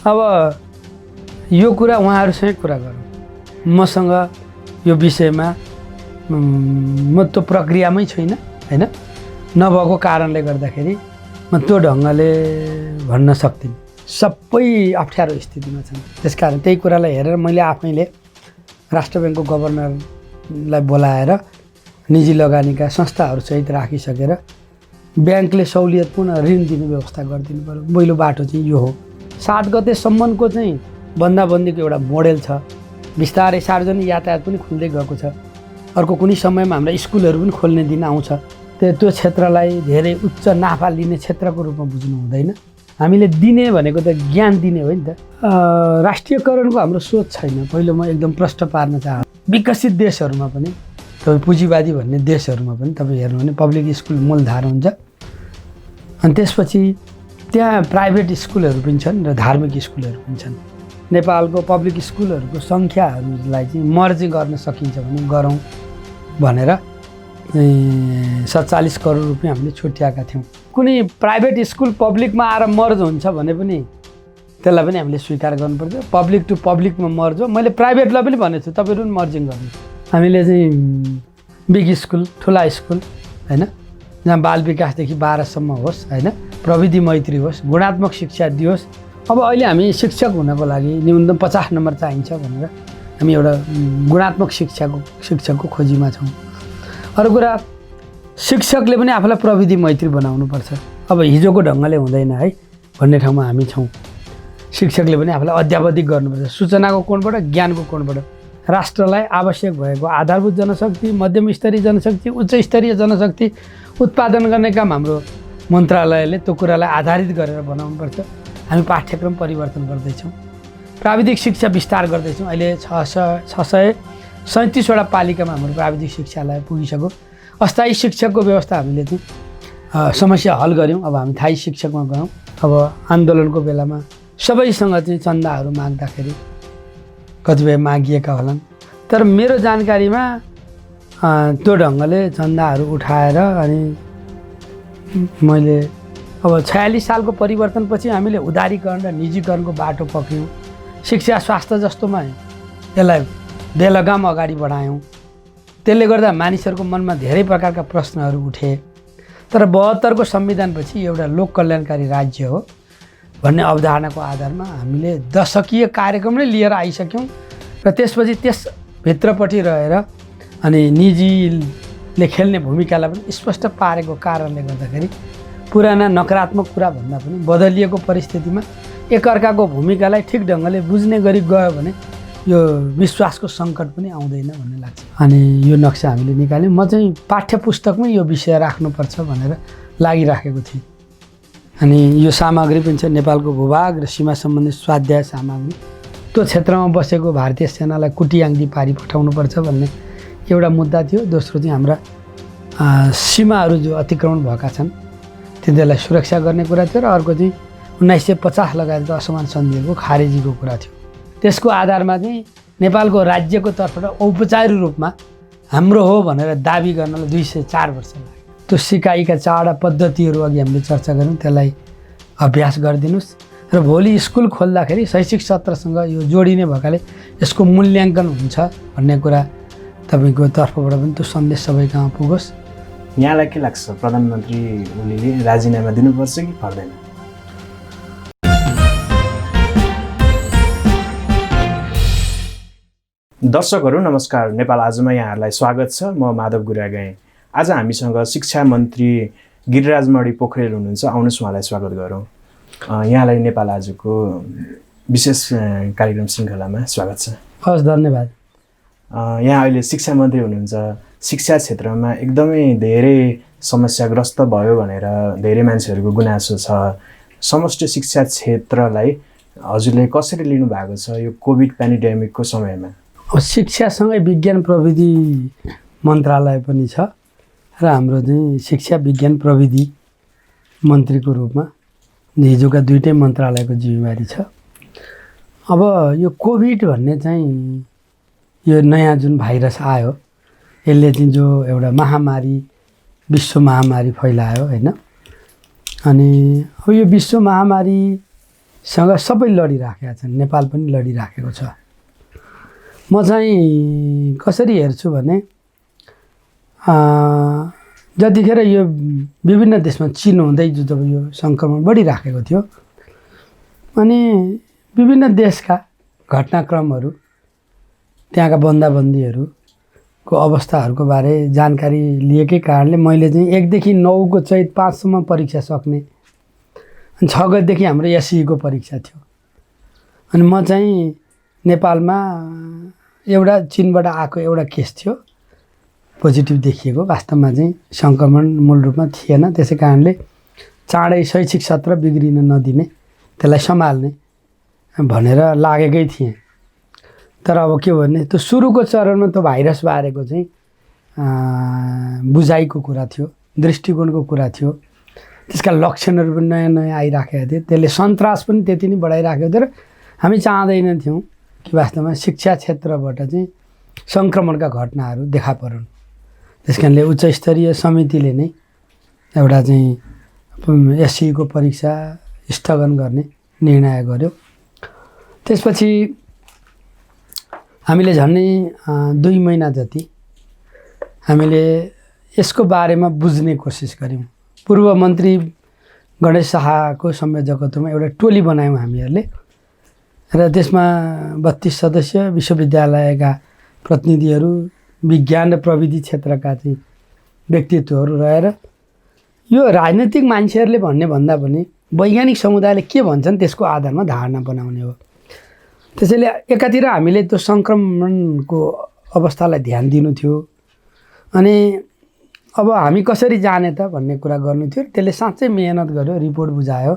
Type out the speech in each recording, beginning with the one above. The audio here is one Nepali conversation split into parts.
अब यो कुरा उहाँहरूसँग कुरा गरौँ। मसँग यो विषयमा म त्यो प्रक्रियामै छैन हैन, नभएको कारणले गर्दाखेरि म त्यो ढङ्गले भन्न सक्दिनँ। सबै अप्ठ्यारो स्थितिमा छन्। त्यसकारण त्यही कुरालाई हेरेर मैले आफैले राष्ट्र ब्याङ्कको गभर्नरलाई बोलाएर निजी लगानीका संस्थाहरूसहित राखिसकेर ब्याङ्कले सहुलियतपूर्ण ऋण दिने व्यवस्था गरिदिनु पर्यो। पहिलो बाटो चाहिँ यो हो। 7 गतेसम्मको चाहिँ बन्दाबन्दीको एउटा मोडेल छ। बिस्तारै सार्वजनिक यातायात पनि खुल्दै गएको छ। अर्को कुनै समयमा हाम्रा स्कुलहरू पनि खोल्ने दिन आउँछ। त्यो क्षेत्रलाई धेरै उच्च नाफा लिने क्षेत्रको रूपमा बुझ्नु हुँदैन। हामीले दिने भनेको त ज्ञान दिने हो नि त। राष्ट्रियकरणको हाम्रो सोच छैन। पहिलो म एकदम प्रष्ट पार्न चाहन्छु। विकसित देशहरूमा पनि तपाईँ पुँजीवादी भन्ने देशहरूमा पनि तपाईँ हेर्नु भने पब्लिक स्कुल मूलधार हुन्छ, अनि त्यसपछि त्यहाँ प्राइभेट स्कुलहरू पनि छन् र धार्मिक स्कुलहरू पनि छन्। नेपालको पब्लिक स्कुलहरूको सङ्ख्याहरूलाई चाहिँ मर्ज गर्न सकिन्छ भने गरौँ भनेर 47 करोड रुपियाँ हामीले छुट्याएका थियौँ। कुनै प्राइभेट स्कुल पब्लिकमा आएर मर्ज हुन्छ भने पनि त्यसलाई पनि हामीले स्वीकार गर्नुपर्छ। पब्लिक टु पब्लिकमा मर्ज हो। मैले प्राइभेटलाई पनि भनेको छु तपाईँहरू पनि मर्जिङ गर्नु। हामीले चाहिँ बिग स्कुल, ठुला स्कुल हैन, जहाँ बाल विकासदेखि 12 सम्म होस् हैन, प्रविधि मैत्री होस्, गुणात्मक शिक्षा दियोस्। अब अहिले हामी शिक्षक हुनको लागि न्यूनतम 50 नम्बर चाहिन्छ भनेर हामी एउटा गुणात्मक शिक्षकको खोजीमा छौँ। अरू कुरा, शिक्षकले पनि आफूलाई प्रविधि मैत्री बनाउनुपर्छ। अब हिजोको ढङ्गले हुँदैन है भन्ने ठाउँमा हामी छौँ। शिक्षकले पनि आफूलाई अध्यावधिक गर्नुपर्छ। सूचनाको कोणबाट, ज्ञानको कोणबाट राष्ट्रलाई आवश्यक भएको आधारभूत जनशक्ति, मध्यम स्तरीय जनशक्ति, उच्च स्तरीय जनशक्ति उत्पादन गर्ने काम हाम्रो मन्त्रालयले त्यो कुरालाई आधारित गरेर बनाउनुपर्छ। हामी पाठ्यक्रम परिवर्तन गर्दैछौँ, प्राविधिक शिक्षा विस्तार गर्दैछौँ। अहिले 637वटा पालिकामा हाम्रो प्राविधिक शिक्षालाई पुगिसक्यो। अस्थायी शिक्षकको व्यवस्था हामीले चाहिँ समस्या हल गऱ्यौँ। अब हामी थायी शिक्षकमा गयौँ। अब आन्दोलनको बेलामा सबैसँग चाहिँ चन्दाहरू माग्दाखेरि कतिपय मागिएका होलान्, तर मेरो जानकारीमा त्यो ढङ्गले चन्दाहरू उठाएर अनि मैले अब 46 सालको परिवर्तनपछि हामीले उदारीकरण र निजीकरणको बाटो पक्रियौँ। शिक्षा स्वास्थ्य जस्तोमा यसलाई बेलगाम अगाडि बढायौँ। त्यसले गर्दा मानिसहरूको मनमा धेरै प्रकारका प्रश्नहरू उठे। तर 72को संविधानपछि एउटा लोक कल्याणकारी राज्य हो भन्ने अवधारणाको आधारमा हामीले दशकीय कार्यक्रम नै लिएर आइसक्यौँ र त्यसपछि त्यसभित्रपट्टि रहेर अनि निजीले खेल्ने भूमिकालाई पनि स्पष्ट पारेको कारणले गर्दाखेरि पुराना नकारात्मक कुरा भन्दा पनि बदलिएको परिस्थितिमा एकअर्काको भूमिकालाई ठिक ढङ्गले बुझ्ने गरी गयो भने यो विश्वासको सङ्कट पनि आउँदैन भन्ने लाग्छ। अनि यो नक्सा हामीले निकाल्यौँ। म चाहिँ पाठ्य पुस्तकमै यो विषय राख्नुपर्छ भनेर लागिराखेको थिएँ। अनि यो सामग्री पनि छ, नेपालको भूभाग र सीमा सम्बन्धी स्वाध्याय सामग्री। त्यो क्षेत्रमा बसेको भारतीय सेनालाई कुटियाङ्दी पारी पठाउनुपर्छ भन्ने एउटा मुद्दा थियो। दोस्रो चाहिँ हाम्रा सीमाहरू जो अतिक्रमण भएका छन् तिनीहरूलाई सुरक्षा गर्ने कुरा थियो। र अर्को चाहिँ 1950 लगायतको असमान सन्धिहरूको खारेजीको कुरा थियो। त्यसको आधारमा चाहिँ नेपालको राज्यको तर्फबाट औपचारिक रूपमा हाम्रो हो भनेर दाबी गर्नलाई 204 वर्ष लाग्यो। त्यो सिकाइका 4वटा पद्धतिहरू अघि हामीले चर्चा गऱ्यौँ, त्यसलाई अभ्यास गरिदिनुहोस् र भोलि स्कुल खोल्दाखेरि शैक्षिक सत्रसँग यो जोडिने भएकाले यसको मूल्याङ्कन हुन्छ भन्ने कुरा तपाईँको तर्फबाट पनि त्यो सन्देश सबैकहाँ पुगोस्। यहाँलाई के लाग्छ, प्रधानमन्त्री ओलीले राजीनामा दिनुपर्छ कि पर्दैन? दर्शकहरू नमस्कार, नेपाल आजमा यहाँहरूलाई स्वागत छ। म माधव गुरागाई। आज हामीसँग शिक्षा मन्त्री गिरिराज पोखरेल हुनुहुन्छ। आउनुहोस् उहाँलाई स्वागत गरौँ। यहाँलाई नेपाल आजको विशेष कार्यक्रम श्रृङ्खलामा स्वागत छ। हस्, धन्यवाद। यहाँ अहिले शिक्षा मन्त्री हुनुहुन्छ। शिक्षा क्षेत्रमा एकदमै धेरै समस्याग्रस्त भयो भनेर धेरै मान्छेहरूको गुनासो छ। समष्टि शिक्षा क्षेत्रलाई हजुरले कसरी लिनु भएको छ यो कोभिड पेन्डेमिकको समयमा? शिक्षासँगै विज्ञान प्रविधि मन्त्रालय पनि छ र हाम्रो चाहिँ शिक्षा विज्ञान प्रविधि मन्त्रीको रूपमा हिजोका दुईटै मन्त्रालयको जिम्मेवारी छ। अब यो कोभिड भन्ने चाहिँ यो नयाँ जुन भाइरस आयो यसले चाहिँ जो एउटा महामारी, विश्व महामारी फैलायो हैन। अनि अब यो विश्व महामारी सबै लडिराखेका छन्, नेपाल पनि लडिराखेको छ। म चाहिँ कसरी हेर्छु भने जतिखेर यो विभिन्न देशमा चिन हुँदै जब यो सङ्क्रमण बढिराखेको थियो अनि विभिन्न देशका घटनाक्रमहरू त्यहाँका बन्दाबन्दीहरूको अवस्थाहरूको बारे जानकारी लिएकै कारणले मैले चाहिँ 1 देखि 9 को चैत 5 सम्म परीक्षा सक्ने, अनि 6 गतेदेखि हाम्रो एसईको परीक्षा थियो। अनि म चाहिँ नेपालमा एउटा चिनबाट आएको एउटा केस थियो पोजिटिभ देखिएको, वास्तवमा चाहिँ सङ्क्रमण मूल रूपमा थिएन। त्यसै कारणले चाँडै शैक्षिक सत्र बिग्रिन नदिने, त्यसलाई सम्हाल्ने भनेर लागेकै थिएँ। तर अब के भने त्यो सुरुको चरणमा त्यो भाइरस बारेको चाहिँ बुझाइको कुरा थियो, दृष्टिकोणको कुरा थियो, त्यसका लक्षणहरू पनि नयाँ नयाँ आइराखेका थिए, त्यसले सन्तास पनि त्यति नै बढाइराखेको थियो। र हामी चाहँदैन थियौँ कि वास्तवमा शिक्षा क्षेत्रबाट चाहिँ सङ्क्रमणका घटनाहरू देखा परून्। त्यस कारणले उच्च स्तरीय समितिले नै एउटा चाहिँ एसईको परीक्षा स्थगन गर्ने निर्णय गर्यो। त्यसपछि हामीले झन्डै 2 महिना जति हामीले यसको बारेमा बुझ्ने कोसिस गऱ्यौँ। पूर्व मन्त्री गणेश शाहको संयोजकत्वमा एउटा टोली बनायौँ हामीहरूले, र त्यसमा 32 सदस्य विश्वविद्यालयका प्रतिनिधिहरू, विज्ञान र प्रविधि क्षेत्रका चाहिँ व्यक्तित्वहरू रहेर यो राजनैतिक मान्छेहरूले भन्ने भन्दा पनि वैज्ञानिक समुदायले के भन्छन् त्यसको आधारमा धारणा बनाउने हो। त्यसैले एकातिर हामीले त्यो सङ्क्रमणको अवस्थालाई ध्यान दिनु थियो, अनि अब हामी कसरी जाने त भन्ने कुरा गर्नु थियो। त्यसले साँच्चै मेहनत गर्यो, रिपोर्ट बुझायो,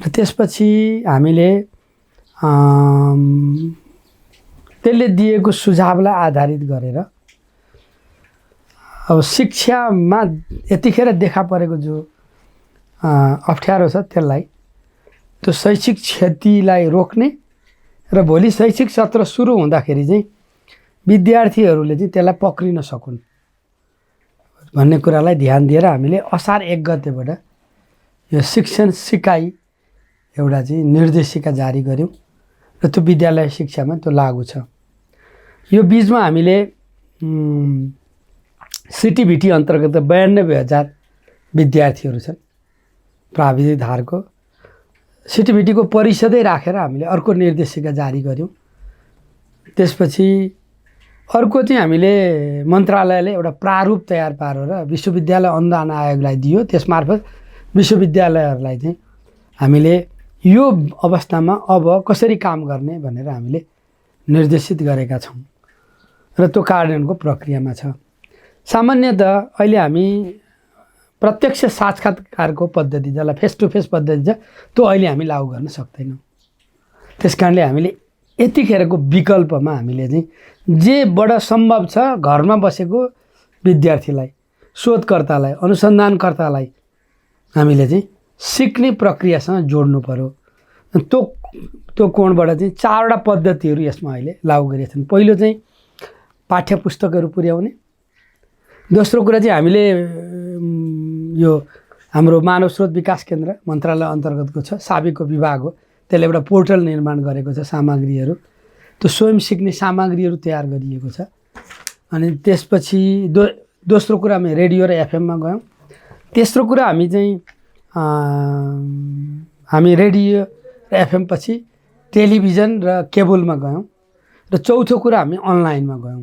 र त्यसपछि हामीले त्यसले दिएको सुझावलाई आधारित गरेर अब शिक्षामा यतिखेर देखा परेको जो अप्ठ्यारो छ त्यसलाई, त्यो शैक्षिक क्षतिलाई रोक्ने र भोलि शैक्षिक सत्र सुरु हुँदाखेरि चाहिँ विद्यार्थीहरूले चाहिँ त्यसलाई पक्रिन सकुन् भन्ने कुरालाई ध्यान दिएर हामीले असार 1 गतेबाट यो शिक्षण सिकाइ एउटा चाहिँ निर्देशिका जारी गऱ्यौँ, र त्यो विद्यालय शिक्षामा त्यो लागू छ। यो बिचमा हामीले सिटिभिटी अन्तर्गत 92,000 विद्यार्थीहरू छन् प्राविधिक धारको, सिटिभिटीको परिषदै राखेर हामीले अर्को निर्देशिका जारी गऱ्यौँ। त्यसपछि अर्को चाहिँ हामीले मन्त्रालयले एउटा प्रारूप तयार पारेर विश्वविद्यालय अनुदान आयोगलाई दियो। त्यसमार्फत विश्वविद्यालयहरूलाई चाहिँ हामीले यो अवस्थामा अब कसरी काम गर्ने भनेर हामीले निर्देशित गरेका छौँ, र त्यो कार्यान्वयनको प्रक्रियामा छ। सामान्यतः अहिले हामी प्रत्यक्ष साक्षात्कारको पद्धति, जसलाई फेस टु फेस पद्धति छ, त्यो अहिले हामी लागू गर्न सक्दैनौँ। त्यस कारणले हामीले यतिखेरको विकल्पमा हामीले चाहिँ जेबाट सम्भव छ घरमा बसेको विद्यार्थीलाई, शोधकर्तालाई, अनुसन्धानकर्तालाई हामीले चाहिँ सिक्ने प्रक्रियासँग जोड्नु पर्यो। त्यो कोणबाट चाहिँ 4वटा पद्धतिहरू यसमा अहिले लागू गरिएका छन्। पहिलो चाहिँ पाठ्य पुस्तकहरू पुर्याउने, दोस्रो कुरा चाहिँ हामीले यो हाम्रो मानव स्रोत विकास केन्द्र मन्त्रालय अन्तर्गतको छ, साबिकको विभाग हो, त्यसले एउटा पोर्टल निर्माण गरेको छ, सामग्रीहरू, त्यो स्वयं सिक्ने सामग्रीहरू तयार गरिएको छ। अनि त्यसपछि दोस्रो कुरा हामी रेडियो र एफएममा गयौँ। तेस्रो कुरा हामी चाहिँ हामी रेडियो र एफएम पछि टेलिभिजन र केबलमा गयौँ, र चौथो कुरा हामी अनलाइनमा गयौँ।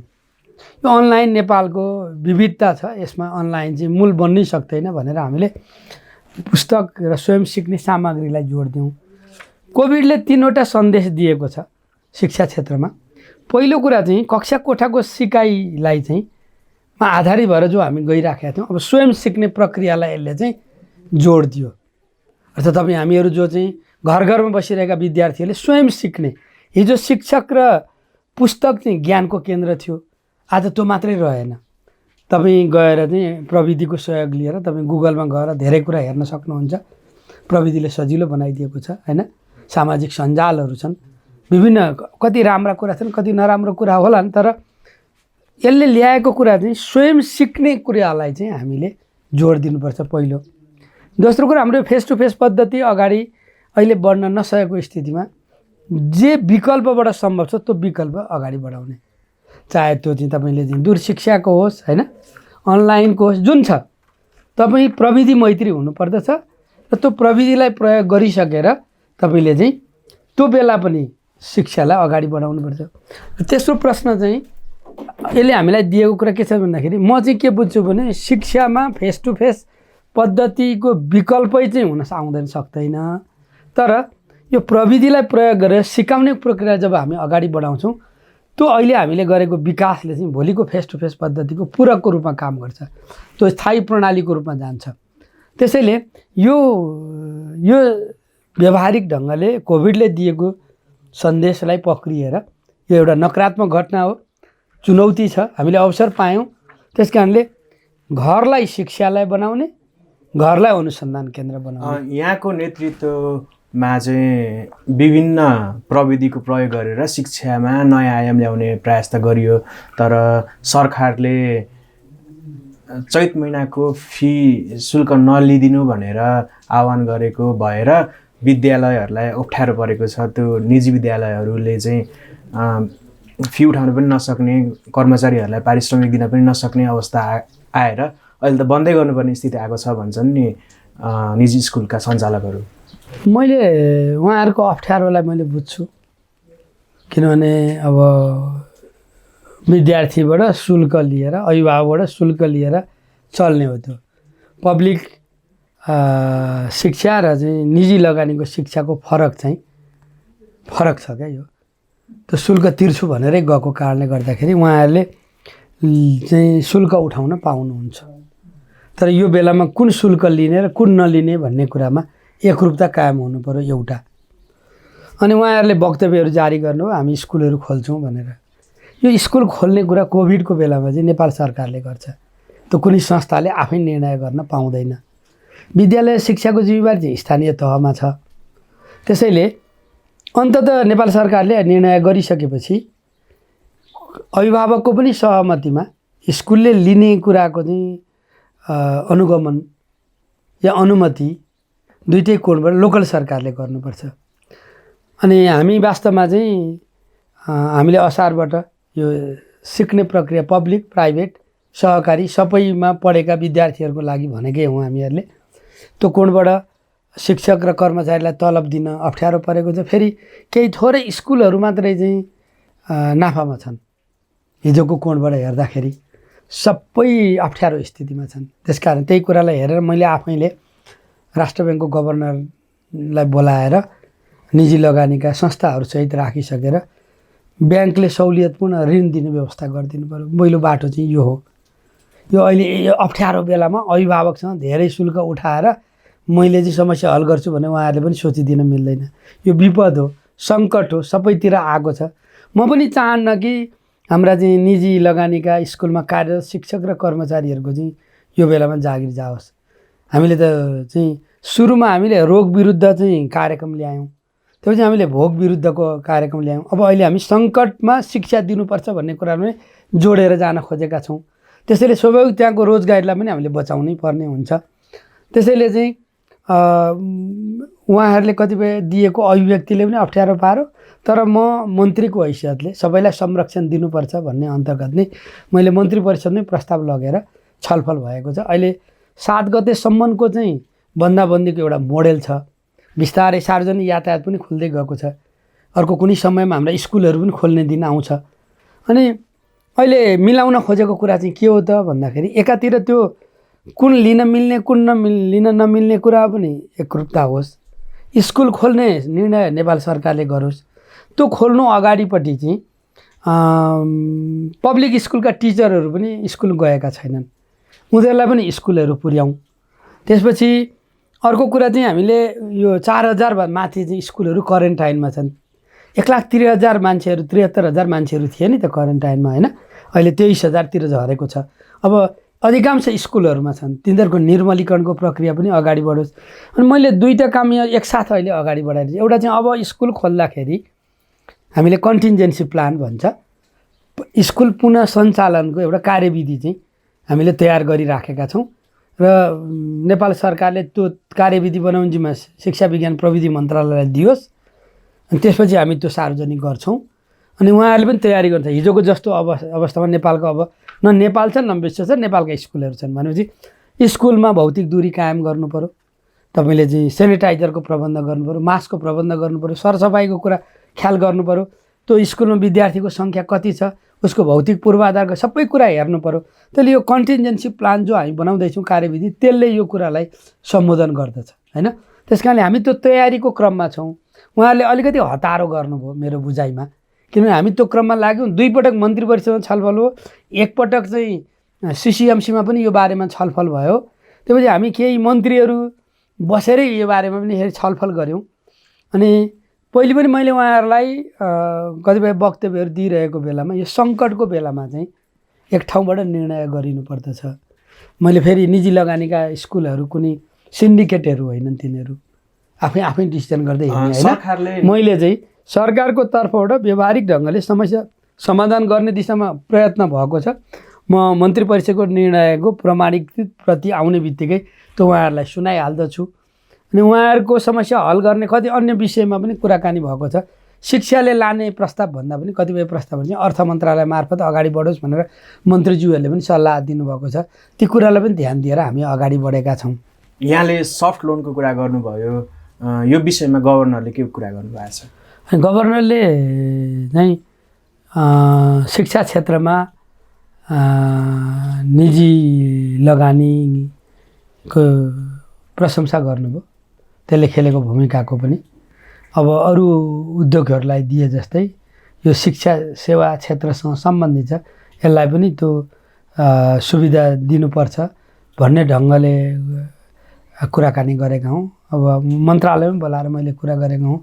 यो अनलाइन नेपालको विविधता छ, यसमा अनलाइन चाहिँ मूल बन्नै सक्दैन भनेर हामीले पुस्तक र स्वयं सिक्ने सामग्रीलाई जोड दियौँ। कोभिडले 3वटा सन्देश दिएको छ शिक्षा क्षेत्रमा। पहिलो कुरा चाहिँ कक्षा कोठाको सिकाइलाई चाहिँ आधारित भएर जो हामी गइराखेका थियौँ, अब स्वयं सिक्ने प्रक्रियालाई यसले चाहिँ जोड दियो। अर्थात् तपाईँ हामीहरू जो चाहिँ घर घरमा बसिरहेका विद्यार्थीहरूले स्वयं सिक्ने, हिजो शिक्षक र पुस्तक चाहिँ ज्ञानको केन्द्र थियो, आज त्यो मात्रै रहेन। तपाईँ गएर चाहिँ प्रविधिको सहयोग लिएर तपाईँ गुगलमा गएर धेरै कुरा हेर्न सक्नुहुन्छ। प्रविधिले सजिलो बनाइदिएको छ हैन। सामाजिक सञ्जालहरू छन्, विभिन्न कति राम्रा कुरा छन्, कति नराम्रो कुरा होलान्, तर यसले ल्याएको कुरा चाहिँ स्वयं सिक्ने कुरालाई चाहिँ हामीले जोड दिनुपर्छ पहिलो। दोस्रो कुरा हाम्रो फेस टु फेस पद्धति अगाडि अहिले बढ्न नसकेको स्थितिमा जे विकल्पबाट सम्भव छ त्यो विकल्प अगाडि बढाउने, चाहे त्यो चाहिँ तपाईँले चाहिँ दूर शिक्षाको होस् होइन, अनलाइनको होस्, जुन छ तपाईँ प्रविधि मैत्री हुनुपर्दछ र त्यो प्रविधिलाई प्रयोग गरिसकेर तपाईँले चाहिँ त्यो बेला पनि शिक्षालाई अगाडि बढाउनुपर्छ। तेस्रो प्रश्न चाहिँ यसले हामीलाई दिएको कुरा के छ भन्दाखेरि म चाहिँ के बुझ्छु भने शिक्षामा फेस टु फेस पद्धतिको विकल्पै चाहिँ हुन आउँदैन सक्दैन, तर यो प्रविधिलाई प्रयोग गरेर सिकाउने प्रक्रिया जब हामी अगाडि बढाउँछौँ त्यो अहिले हामीले गरेको विकासले चाहिँ भोलिको फेस टु फेस पद्धतिको पूरकको रूपमा काम गर्छ, त्यो स्थायी प्रणालीको रूपमा जान्छ। त्यसैले यो व्यावहारिक ढङ्गले कोभिडले दिएको सन्देशलाई पक्रिएर यो एउटा नकारात्मक घटना हो, चुनौती छ, हामीले अवसर पायौँ। त्यस कारणले घरलाई शिक्षालय बनाउने, घरलाई अनुसन्धान केन्द्र बनाउने। यहाँको नेतृत्वमा चाहिँ विभिन्न प्रविधिको प्रयोग गरेर शिक्षामा नयाँ आयाम ल्याउने प्रयास त गरियो, तर सरकारले चैत महिनाको फी शुल्क नलिदिनु भनेर आह्वान गरेको भएर विद्यालयहरूलाई अप्ठ्यारो परेको छ। त्यो निजी विद्यालयहरूले चाहिँ फी उठाउन पनि नसक्ने, कर्मचारीहरूलाई पारिश्रमिक दिन पनि नसक्ने अवस्था आएर अहिले त बन्दै गर्नुपर्ने स्थिति आएको छ भन्छन् नि निजी स्कुलका सञ्चालकहरू। मैले उहाँहरूको अप्ठ्यारोलाई मैले बुझ्छु, किनभने अब विद्यार्थीबाट शुल्क लिएर, अभिभावकबाट शुल्क लिएर चल्ने हो। त्यो पब्लिक शिक्षा र चाहिँ निजी लगानीको शिक्षाको फरक छ क्या। यो त्यो शुल्क तिर्छु भनेरै गएको कारणले गर्दाखेरि उहाँहरूले चाहिँ शुल्क उठाउन पाउनुहुन्छ, तर यो बेलामा कुन शुल्क लिने र कुन नलिने भन्ने कुरामा एकरूपता कायम हुनु पर्यो एउटा। अनि उहाँहरूले वक्तव्यहरू जारी गर्नु हामी स्कुलहरू खोल्छौँ भनेर। यो स्कुल खोल्ने कुरा कोभिडको बेलामा चाहिँ नेपाल सरकारले गर्छ, त्यो कुनै संस्थाले आफै निर्णय गर्न पाउँदैन। विद्यालय शिक्षाको जिम्मेवारी चाहिँ स्थानीय तहमा छ। त्यसैले अन्ततः नेपाल सरकारले निर्णय गरिसकेपछि अभिभावकको पनि सहमतिमा स्कुलले लिने कुराको चाहिँ अनुगमन या अनुमति दुईटै कोणबाट लोकल सरकारले गर्नुपर्छ। अनि हामी वास्तवमा चाहिँ हामीले असारबाट यो सिक्ने प्रक्रिया पब्लिक प्राइभेट सहकारी सबैमा पढेका विद्यार्थीहरूको लागि भनेकै हौँ हामीहरूले। त्यो कोणबाट शिक्षक र कर्मचारीलाई तलब दिन अप्ठ्यारो परेको छ। फेरि केही थोरै स्कुलहरू मात्रै चाहिँ नाफामा छन्, हिजोको कोणबाट हेर्दाखेरि सबै अप्ठ्यारो स्थितिमा छन्। त्यसकारण त्यही कुरालाई हेरेर मैले आफैले राष्ट्र ब्याङ्कको गभर्नरलाई बोलाएर निजी लगानीका संस्थाहरूसहित राखिसकेर ब्याङ्कले सहुलियतपूर्ण ऋण दिने व्यवस्था गरिदिनु पर्यो। पहिलो बाटो चाहिँ यो हो। यो अहिले यो अप्ठ्यारो बेलामा अभिभावकसँग धेरै शुल्क उठाएर मैले चाहिँ समस्या हल गर्छु भने उहाँहरूले पनि सोचिदिन मिल्दैन। यो विपद हो, सङ्कट हो, सबैतिर आएको छ। म पनि चाहन्न कि हाम्रा चाहिँ निजी लगानीका स्कुलमा कार्यरत शिक्षक र कर्मचारीहरूको चाहिँ यो बेलामा जागिर जाओस्। हामीले त चाहिँ सुरुमा हामीले रोग विरुद्ध चाहिँ कार्यक्रम ल्यायौँ, त्यसपछि हामीले भोग विरुद्धको कार्यक्रम ल्यायौँ। अब अहिले हामी सङ्कटमा शिक्षा दिनुपर्छ भन्ने कुरामा जोडेर जान खोजेका छौँ। त्यसैले स्वाभाविक त्यहाँको रोजगारीलाई पनि हामीले बचाउनै पर्ने हुन्छ। त्यसैले चाहिँ उहाँहरूले कतिपय दिएको अभिव्यक्तिले पनि अप्ठ्यारो पारो, तर म मन्त्रीको हैसियतले सबैलाई संरक्षण दिनुपर्छ भन्ने अन्तर्गत नै मैले मन्त्री परिषदमै प्रस्ताव लगेर छलफल भएको छ। अहिले 7 गतेसम्मको चाहिँ बन्दाबन्दीको एउटा मोडेल छ। बिस्तारै सार्वजनिक यातायात पनि खुल्दै गएको छ। अर्को कुनै समयमा हाम्रा स्कुलहरू पनि खोल्ने दिन आउँछ। अनि अहिले मिलाउन खोजेको कुरा चाहिँ के हो त भन्दाखेरि एकातिर त्यो कुन लिन मिल्ने कुन लिन नमिल्ने कुरा पनि एकरूपता होस्, स्कुल खोल्ने निर्णय नेपाल सरकारले गरोस्। त्यो खोल्नु अगाडिपट्टि चाहिँ पब्लिक स्कुलका टिचरहरू पनि स्कुल गएका छैनन्, उनीहरूलाई पनि स्कुलहरू पुर्याउँ। त्यसपछि अर्को कुरा चाहिँ हामीले यो 4000 माथि चाहिँ स्कुलहरू क्वारेन्टाइनमा छन्। 1,03,000 मान्छेहरू 73,000 मान्छेहरू थिए नि त क्वारेन्टाइनमा होइन, अहिले 23,000तिर झरेको छ। अब अधिकांश स्कुलहरूमा छन्, तिनीहरूको निर्मलीकरणको प्रक्रिया पनि अगाडि बढोस्। अनि मैले दुईवटा काम यहाँ एकसाथ अहिले अगाडि बढाएर एउटा चाहिँ अब स्कुल खोल्दाखेरि हामीले कन्टिन्जेन्सी प्लान भन्छ, स्कुल पुनः सञ्चालनको एउटा कार्यविधि चाहिँ हामीले तयार गरिराखेका छौँ र नेपाल सरकारले त्यो कार्यविधि बनाउने जिम्मा शिक्षा विज्ञान प्रविधि मन्त्रालयलाई दियोस् अनि त्यसपछि हामी त्यो सार्वजनिक गर्छौँ। अनि उहाँहरूले पनि तयारी गर्छ। हिजोको जस्तो अवस्थामा नेपालको अब न नेपाल छ न विश्व छ, नेपालका स्कुलहरू छन् भनेपछि स्कुलमा भौतिक दूरी कायम गर्नु पऱ्यो, तपाईँले चाहिँ सेनिटाइजरको प्रबन्ध गर्नु पऱ्यो, मास्कको प्रबन्ध गर्नु पऱ्यो, सरसफाइको कुरा ख्याल गर्नु पऱ्यो, त्यो स्कुलमा विद्यार्थीको सङ्ख्या कति छ उसको भौतिक पूर्वाधारको सबै कुरा हेर्नु पऱ्यो। त्यसले यो कन्टिन्जेन्सी प्लान जो हामी बनाउँदैछौँ कार्यविधि त्यसले यो कुरालाई सम्बोधन गर्दछ होइन। त्यस कारणले हामी त्यो तयारीको क्रममा छौँ। उहाँहरूले अलिकति हतारो गर्नुभयो मेरो बुझाइमा, किनभने हामी त्यो क्रममा लाग्यौँ। 2 पटक मन्त्री परिषदमा छलफल हो, 1 पटक चाहिँ सिसिएमसीमा पनि यो बारेमा छलफल भयो। त्यसपछि हामी केही मन्त्रीहरू बसेरै यो बारेमा पनि छलफल गऱ्यौँ। अनि पहिले पनि मैले उहाँहरूलाई कतिपय वक्तव्यहरू दिइरहेको बेलामा यो सङ्कटको बेलामा चाहिँ एक ठाउँबाट निर्णय गरिनुपर्दछ। मैले फेरि निजी लगानीका स्कुलहरू कुनै सिन्डिकेटहरू होइनन्, तिनीहरू आफै डिसिजन गर्दै हिँड्ने होइन। मैले चाहिँ सरकारको तर्फबाट व्यवहारिक ढङ्गले समस्या समाधान गर्ने दिशामा प्रयत्न भएको छ। म मन्त्री परिषदको निर्णयको प्रमाणिकृत प्रति आउने बित्तिकै त्यो उहाँहरूलाई सुनाइहाल्दछु। अनि उहाँहरूको समस्या हल गर्ने कति अन्य विषयमा पनि कुराकानी भएको छ। शिक्षाले लाने प्रस्ताव भन्दा पनि कतिपय प्रस्तावहरू चाहिँ अर्थ मन्त्रालय मार्फत अगाडि बढोस् भनेर मन्त्रीज्यूहरूले पनि सल्लाह दिनुभएको छ। ती कुरालाई पनि ध्यान दिएर हामी अगाडि बढेका छौँ। यहाँले सफ्ट लोनको कुरा गर्नुभयो, यो विषयमा गभर्नरले के कुरा गर्नुभएको छ? गभर्नरले चाहिँ शिक्षा क्षेत्रमा निजी लगानीको प्रशंसा गर्नुभयो, त्यसले खेलेको भूमिकाको पनि। अब अरू उद्योगहरूलाई दिए जस्तै यो शिक्षा सेवा क्षेत्रसँग सम्बन्धित छ, यसलाई पनि त्यो सुविधा दिनुपर्छ भन्ने ढङ्गले कुराकानी गरेका हौँ। अब मन्त्रालयमा बोलाएर मैले कुरा गरेको हौँ।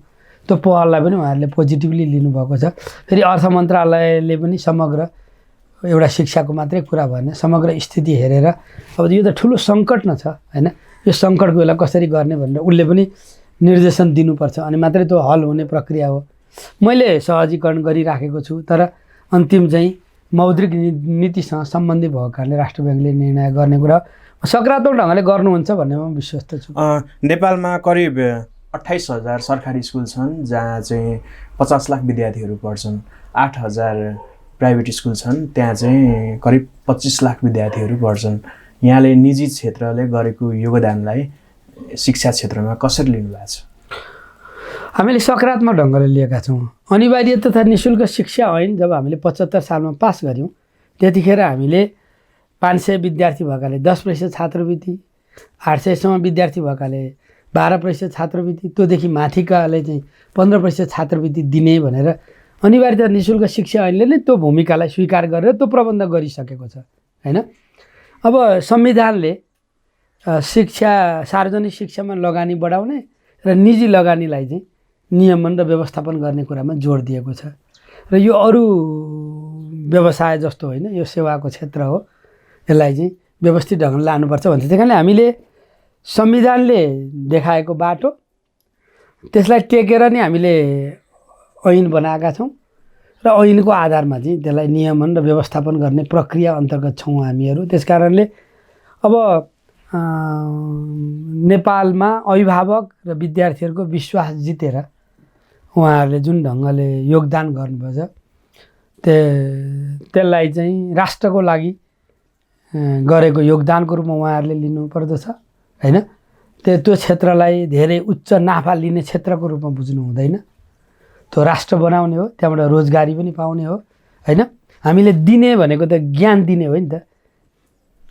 त्यो पहललाई पनि उहाँहरूले पोजिटिभली लिनुभएको छ। फेरि अर्थ मन्त्रालयले पनि समग्र एउटा शिक्षाको मात्रै कुरा भएन, समग्र स्थिति हेरेर अब यो त ठुलो सङ्कट न छ होइन, यो सङ्कटको बेला कसरी गर्ने भनेर उसले पनि निर्देशन दिनुपर्छ, अनि मात्रै त्यो हल हुने प्रक्रिया हो। मैले सहजीकरण गरिराखेको छु, तर अन्तिम चाहिँ मौद्रिक नीतिसँग सम्बन्धित भएको कारणले राष्ट्र ब्याङ्कले निर्णय गर्ने कुरा सकारात्मक ढङ्गले गर्नुहुन्छ भन्ने म विश्वस्त छु। नेपालमा करिब 28,000 सरकारी स्कुल छन् जहाँ चाहिँ 50 लाख विद्यार्थीहरू पढ्छन्। 8,000 प्राइभेट स्कुल छन् त्यहाँ चाहिँ करिब 25 लाख विद्यार्थीहरू पढ्छन्। यहाँले निजी क्षेत्रले गरेको योगदानलाई शिक्षा क्षेत्रमा कसरी लिनुभएको छ? हामीले सकारात्मक ढङ्गले लिएका छौँ। अनिवार्य तथा निःशुल्क शिक्षा ऐन जब हामीले 75 सालमा पास गऱ्यौँ त्यतिखेर हामीले 500 विद्यार्थी भएकाले 10% छात्रवृत्ति, 800सम्म विद्यार्थी भएकाले 12% छात्रवृत्ति, त्योदेखि माथिकाले चाहिँ 15% छात्रवृत्ति दिने भनेर अनिवार्य निःशुल्क शिक्षा ऐनले नै त्यो भूमिकालाई स्वीकार गरेर त्यो प्रबन्ध गरिसकेको छ होइन। अब संविधानले शिक्षा सार्वजनिक शिक्षामा लगानी बढाउने र निजी लगानीलाई चाहिँ नियमन र व्यवस्थापन गर्ने कुरामा जोड दिएको छ। र यो अरू व्यवसाय जस्तो होइन, यो सेवाको क्षेत्र हो, यसलाई चाहिँ व्यवस्थित ढङ्गले लानुपर्छ भन्छ। त्यही कारणले हामीले संविधानले देखाएको बाटो त्यसलाई टेकेर नै हामीले ऐन बनाएका छौँ र ऐनको आधारमा चाहिँ त्यसलाई नियमन र व्यवस्थापन गर्ने प्रक्रिया अन्तर्गत छौँ हामीहरू। त्यस कारणले अब नेपालमा अभिभावक र विद्यार्थीहरूको विश्वास जितेर उहाँहरूले जुन ढङ्गले योगदान गर्नुभएछ त्यसलाई चाहिँ राष्ट्रको लागि गरेको योगदानको रूपमा उहाँहरूले लिनुपर्दछ होइन। त्यो क्षेत्रलाई धेरै उच्च नाफा लिने क्षेत्रको रूपमा बुझ्नु हुँदैन। त्यो राष्ट्र बनाउने हो, त्यहाँबाट रोजगारी पनि पाउने हो होइन। हामीले दिने भनेको त ज्ञान दिने हो नि त,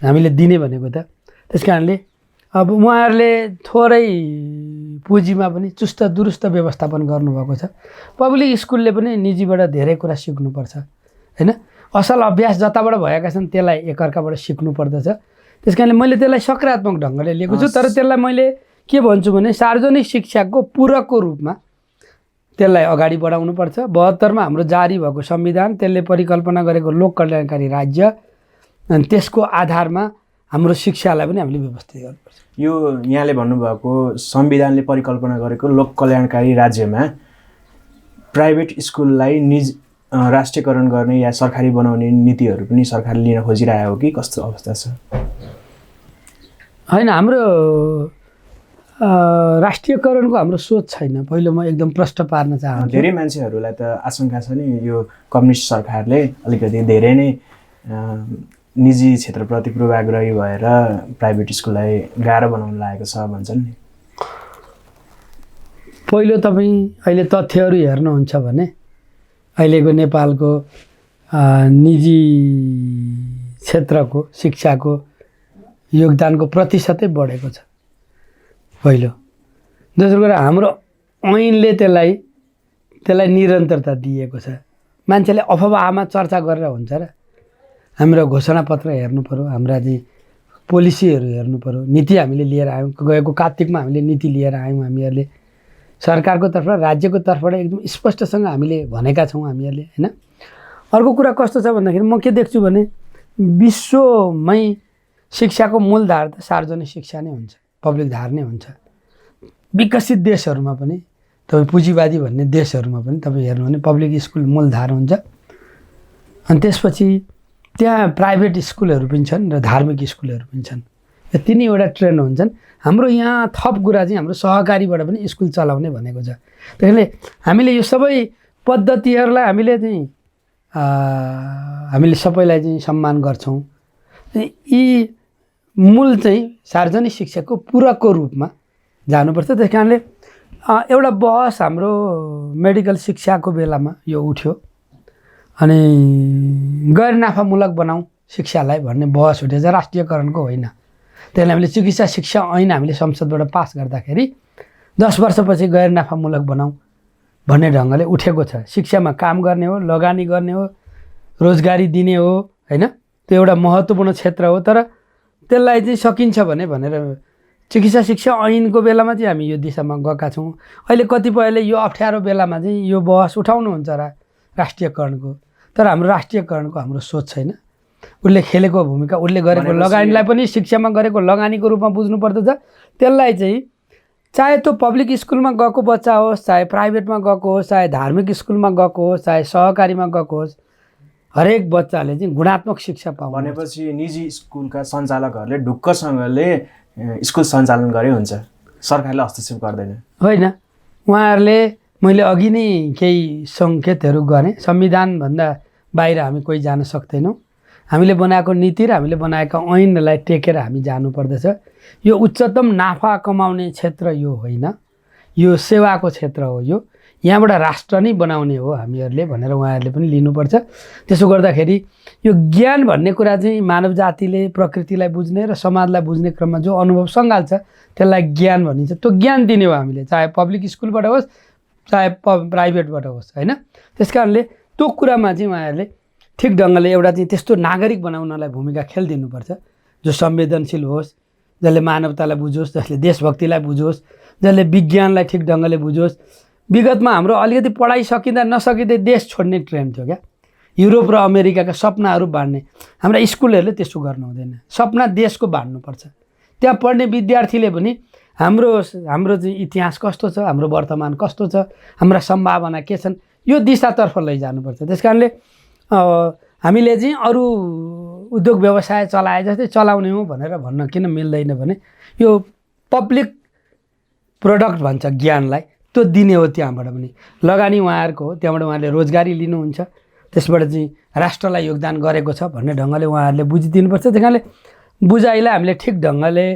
हामीले दिने भनेको त। त्यस कारणले अब उहाँहरूले थोरै पुँजीमा पनि चुस्त दुरुस्त व्यवस्थापन गर्नुभएको छ। पब्लिक स्कुलले पनि निजीबाट धेरै कुरा सिक्नुपर्छ होइन। असल अभ्यास जताबाट भएका छन् त्यसलाई एकअर्काबाट सिक्नु पर्दछ। त्यस कारणले मैले त्यसलाई सकारात्मक ढङ्गले लिएको छु। तर त्यसलाई मैले के भन्छु भने सार्वजनिक शिक्षाको पूरकको रूपमा त्यसलाई अगाडि बढाउनुपर्छ। 72मा हाम्रो जारी भएको संविधान त्यसले परिकल्पना गरेको लोक कल्याणकारी राज्य अनि त्यसको आधारमा हाम्रो शिक्षालाई पनि हामीले व्यवस्थित गर्नुपर्छ। यो यहाँले भन्नुभएको संविधानले परिकल्पना गरेको लोक कल्याणकारी राज्यमा प्राइभेट स्कुललाई राष्ट्रियकरण गर्ने या सरकारी बनाउने नीतिहरू पनि सरकारले लिन खोजिरहेको हो कि कस्तो अवस्था छ? होइन हाम्रो राष्ट्रियकरणको हाम्रो सोच छैन। पहिलो म एकदम प्रष्ट पार्न चाहन्छु। धेरै मान्छेहरूलाई त आशंका छ नि यो कम्युनिस्ट सरकारले अलिकति धेरै नै निजी क्षेत्रप्रति पूर्वाग्रही भएर प्राइभेट स्कुललाई गाह्रो बनाउन लागेको छ भन्छन् नि। पहिलो तपाईँ अहिले तथ्यहरू हेर्नुहुन्छ भने अहिलेको नेपालको निजी क्षेत्रको शिक्षाको योगदानको प्रतिशतै बढेको छ पहिलो। दोस्रो कुरा हाम्रो ऐनले त्यसलाई निरन्तरता दिएको छ। मान्छेले अफवाहमा चर्चा गरेर हुन्छ र? हाम्रो घोषणापत्र हेर्नु पऱ्यो, हाम्रा चाहिँ पोलिसीहरू हेर्नु पऱ्यो, नीति हामीले लिएर आयौँ। गएको कार्तिकमा हामीले नीति लिएर आयौँ। हामीहरूले सरकारको तर्फबाट राज्यको तर्फबाट एकदम स्पष्टसँग हामीले भनेका छौँ हामीहरूले, होइन? अर्को कुरा कस्तो छ भन्दाखेरि म के देख्छु भने विश्वमै शिक्षाको मूलधार त सार्वजनिक शिक्षा नै हुन्छ, पब्लिक धार नै हुन्छ। विकसित देशहरूमा पनि तपाईँ पुँजीवादी भन्ने देशहरूमा पनि तपाईँ हेर्नु भने पब्लिक स्कुल मूलधार हुन्छ। अनि त्यसपछि त्यहाँ प्राइभेट स्कुलहरू पनि छन् र धार्मिक स्कुलहरू पनि छन्। यो तिनैवटा ट्रेन्ड हुन्छन्। हाम्रो यहाँ थप कुरा चाहिँ हाम्रो सहकारीबाट पनि स्कुल चलाउने भनेको छ। त्यसैले हामीले यो सबै पद्धतिहरूलाई हामीले सबैलाई चाहिँ सम्मान गर्छौँ। यी मूल चाहिँ सार्वजनिक शिक्षाको पूरकको रूपमा जानुपर्छ। त्यस कारणले एउटा बहस हाम्रो मेडिकल शिक्षाको बेलामा यो उठ्यो अनि गैर नाफामूलक बनाऊ शिक्षालाई भन्ने बहस उठेछ, राष्ट्रियकरणको होइन। त्यसले हामीले चिकित्सा शिक्षा ऐन हामीले संसदबाट पास गर्दाखेरि 10 वर्षपछि गैर नाफामूलक बनाऊ भन्ने ढङ्गले उठेको छ। शिक्षामा काम गर्ने हो, लगानी गर्ने हो, रोजगारी दिने हो, होइन? त्यो एउटा महत्त्वपूर्ण क्षेत्र हो। तर त्यसलाई चाहिँ सकिन्छ भनेर चिकित्सा शिक्षा ऐनको बेलामा चाहिँ हामी यो दिशामा गएका छौँ। अहिले कतिपयले यो अप्ठ्यारो बेलामा चाहिँ यो बहस उठाउनुहुन्छ राष्ट्रियकरणको। तर हाम्रो राष्ट्रियकरणको हाम्रो सोच छैन। उसले खेलेको भूमिका, उसले गरेको लगानीलाई पनि शिक्षामा गरेको लगानीको रूपमा बुझ्नुपर्दछ। त्यसलाई चाहिँ चाहे त्यो पब्लिक स्कुलमा गएको बच्चा होस्, चाहे प्राइभेटमा गएको होस्, चाहे धार्मिक स्कुलमा गएको होस्, चाहे सहकारीमा गएको होस्, हरेक बच्चाले चाहिँ गुणात्मक शिक्षा पाउनु। भनेपछि निजी स्कुलका सञ्चालकहरूले ढुक्कसँगले स्कुल सञ्चालन गरे हुन्छ, सरकारले हस्तक्षेप गर्दैन? होइन, उहाँहरूले मैले अघि नै केही सङ्केतहरू गरेँ। संविधानभन्दा बाहिर हामी कोही जान सक्दैनौँ। हामीले बनाएको नीति र हामीले बनाएका ऐनलाई टेकेर हामी जानुपर्दछ। यो उच्चतम नाफा कमाउने क्षेत्र यो होइन, यो सेवाको क्षेत्र हो। यो यहाँबाट राष्ट्र नै बनाउने हो हामीहरूले भनेर उहाँहरूले पनि लिनुपर्छ। त्यसो गर्दाखेरि यो ज्ञान भन्ने कुरा चाहिँ मानव जातिले प्रकृतिलाई बुझ्ने र समाजलाई बुझ्ने क्रममा जो अनुभव सङ्घाल्छ त्यसलाई ज्ञान भनिन्छ। त्यो ज्ञान दिने हो हामीले, चाहे पब्लिक स्कुलबाट होस् चाहे प्राइभेटबाट होस्, होइन? त्यस कारणले त्यो कुरामा चाहिँ उहाँहरूले ठिक ढङ्गले एउटा चाहिँ त्यस्तो नागरिक बनाउनलाई भूमिका खेलिदिनुपर्छ जो संवेदनशील होस्, जसले मानवतालाई बुझोस्, जसले देशभक्तिलाई बुझोस्, जसले विज्ञानलाई ठिक ढङ्गले बुझोस्। विगतमा हाम्रो अलिकति पढाइ सकिँदा नसकिँदै देश छोड्ने ट्रेन्ड थियो क्या, युरोप र अमेरिकाका सपनाहरू बाँड्ने। हाम्रा स्कुलहरूले त्यस्तो गर्नु हुँदैन। सपना देशको बाँड्नुपर्छ। त्यहाँ पढ्ने विद्यार्थीले पनि हाम्रो चाहिँ इतिहास कस्तो छ, हाम्रो वर्तमान कस्तो छ, हाम्रा सम्भावना के छन्, यो दिशातर्फ लैजानुपर्छ। त्यस कारणले हामीले चाहिँ अरू उद्योग व्यवसाय चलाए जस्तै चलाउने हो भनेर भन्न किन मिल्दैन भने यो पब्लिक प्रोडक्ट भन्छ ज्ञानलाई, त्यो दिने हो। त्यहाँबाट पनि लगानी उहाँहरूको हो, त्यहाँबाट उहाँहरूले रोजगारी लिनुहुन्छ, त्यसबाट चाहिँ राष्ट्रलाई योगदान गरेको छ भन्ने ढङ्गले उहाँहरूले बुझिदिनुपर्छ। त्यस कारणले बुझाइलाई हामीले ठिक ढङ्गले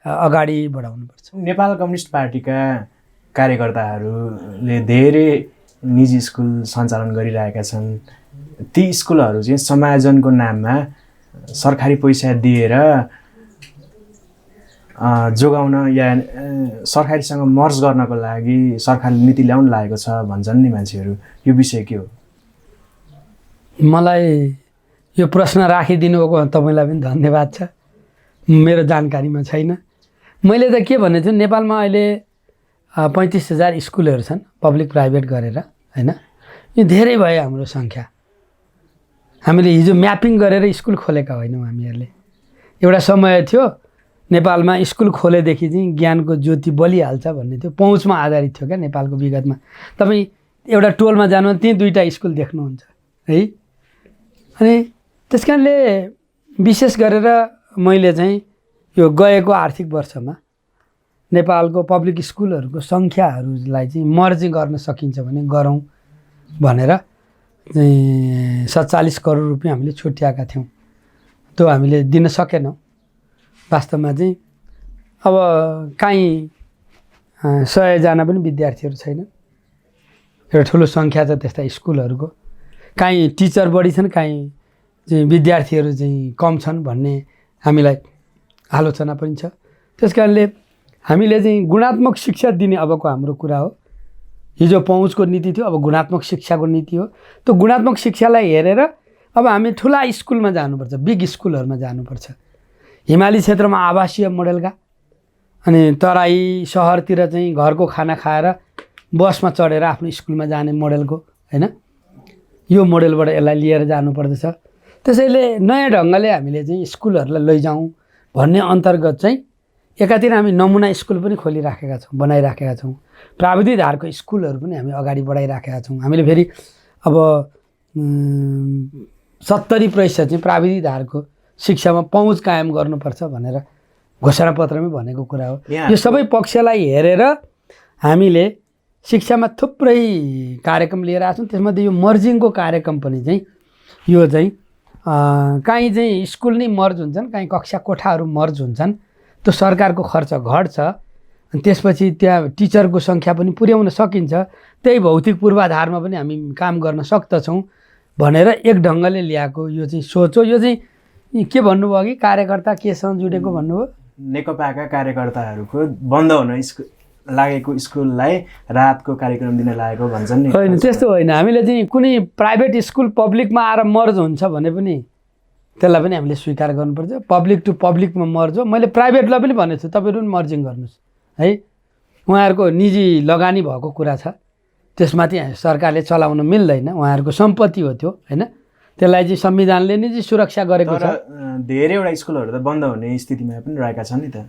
अगाडि बढाउनुपर्छ। नेपाल कम्युनिस्ट पार्टीका कार्यकर्ताहरूले धेरै निजी स्कुल सञ्चालन गरिरहेका छन्। ती स्कुलहरू चाहिँ समायोजनको नाममा सरकारी पैसा दिएर जोगाउन या सरकारीसँग मर्ज गर्नको लागि सरकारले नीति ल्याउन लागेको छ भन्छन् नि मान्छेहरू। यो विषय के हो? मलाई यो प्रश्न राखिदिनु भएको तपाईँलाई पनि धन्यवाद छ। मेरो जानकारीमा छैन। मैले त के भनेको छु, नेपालमा अहिले 35,000 स्कुलहरू छन् पब्लिक प्राइभेट गरेर, होइन? यो धेरै भयो हाम्रो सङ्ख्या। हामीले हिजो म्यापिङ गरेर स्कुल खोलेका होइनौँ हामीहरूले। एउटा समय थियो नेपालमा स्कुल खोलेदेखि चाहिँ ज्ञानको ज्योति बलिहाल्छ भन्ने थियो, पहुँचमा आधारित थियो क्या नेपालको विगतमा। तपाईँ एउटा टोलमा जानु त्यहीँ 2टा स्कुल देख्नुहुन्छ है। अनि त्यस कारणले विशेष गरेर मैले चाहिँ यो गएको आर्थिक वर्षमा नेपालको पब्लिक स्कुलहरूको सङ्ख्याहरूलाई चाहिँ मर्ज गर्न सकिन्छ भने गरौँ भनेर चाहिँ 47 करोड रुपियाँ हामीले छुट्याएका थियौँ। त्यो हामीले दिन सकेनौँ। वास्तवमा चाहिँ अब काहीँ 100जना पनि विद्यार्थीहरू छैन। एउटा ठुलो सङ्ख्या छ त्यस्ता स्कुलहरूको। काहीँ टिचर बढी छन्, काहीँ चाहिँ विद्यार्थीहरू चाहिँ कम छन् भन्ने हामीलाई आलोचना पनि छ। त्यस कारणले हामीले चाहिँ गुणात्मक शिक्षा दिने अबको हाम्रो कुरा हो। हिजो पहुँचको नीति थियो, अब गुणात्मक शिक्षाको नीति हो। त्यो गुणात्मक शिक्षालाई हेरेर अब हामी ठुला स्कुलमा जानुपर्छ, बिग स्कुलहरूमा जानुपर्छ। हिमाली क्षेत्रमा आवासीय मोडेलका, अनि तराई सहरतिर चाहिँ घरको खाना खाएर बसमा चढेर आफ्नो स्कुलमा जाने मोडेलको, होइन, यो मोडेलबाट यसलाई लिएर जानुपर्दछ। त्यसैले नयाँ ढङ्गले हामीले चाहिँ स्कुलहरूलाई लैजाउँ भन्ने अन्तर्गत चाहिँ एकातिर हामी नमुना स्कुल पनि खोलिराखेका छौँ, बनाइराखेका छौँ। प्राविधिक धारको स्कुलहरू पनि हामी अगाडि बढाइराखेका छौँ। हामीले फेरि अब 70% चाहिँ प्राविधिक धारको शिक्षामा पहुँच कायम गर्नुपर्छ भनेर घोषणापत्रमै भनेको कुरा हो। यो सबै पक्षलाई हेरेर हामीले शिक्षामा थुप्रै कार्यक्रम लिएर आएको छौँ। त्यसमध्ये यो मर्जिङको कार्यक्रम पनि चाहिँ यो चाहिँ काहीँ चाहिँ स्कुल नै मर्ज हुन्छन्, काहीँ कक्षा कोठाहरू मर्ज हुन्छन्। त्यो सरकारको खर्च घट्छ, अनि त्यसपछि त्यहाँ टिचरको सङ्ख्या पनि पुर्याउन सकिन्छ। त्यही भौतिक पूर्वाधारमा पनि हामी काम गर्न सक्दछौँ भनेर एक ढङ्गले ल्याएको यो चाहिँ सोच हो। यो चाहिँ के भन्नुभयो कि कार्यकर्ता केसँग जुडेको भन्नुभयो? नेकपाका कार्यकर्ताहरूको बन्द हुन लागेको स्कुललाई रातको कार्यक्रम दिन लागेको भन्छन् नि। होइन, त्यस्तो होइन। हामीले चाहिँ कुनै प्राइभेट स्कुल पब्लिकमा आएर मर्ज हुन्छ भने पनि त्यसलाई पनि हामीले स्वीकार गर्नुपर्छ। पब्लिक टु पब्लिकमा मर्ज हो। मैले प्राइभेटलाई पनि भनेको छु, तपाईँहरू पनि मर्जिङ गर्नुहोस् है। उहाँहरूको निजी लगानी भएको कुरा छ, त्यसमाथि सरकारले चलाउन मिल्दैन। उहाँहरूको सम्पत्ति हो त्यो, होइन। त्यसलाई चाहिँ संविधानले नै चाहिँ सुरक्षा गरेको छ। धेरैवटा स्कुलहरू त बन्द हुने स्थितिमा पनि रहेका छन् नि त।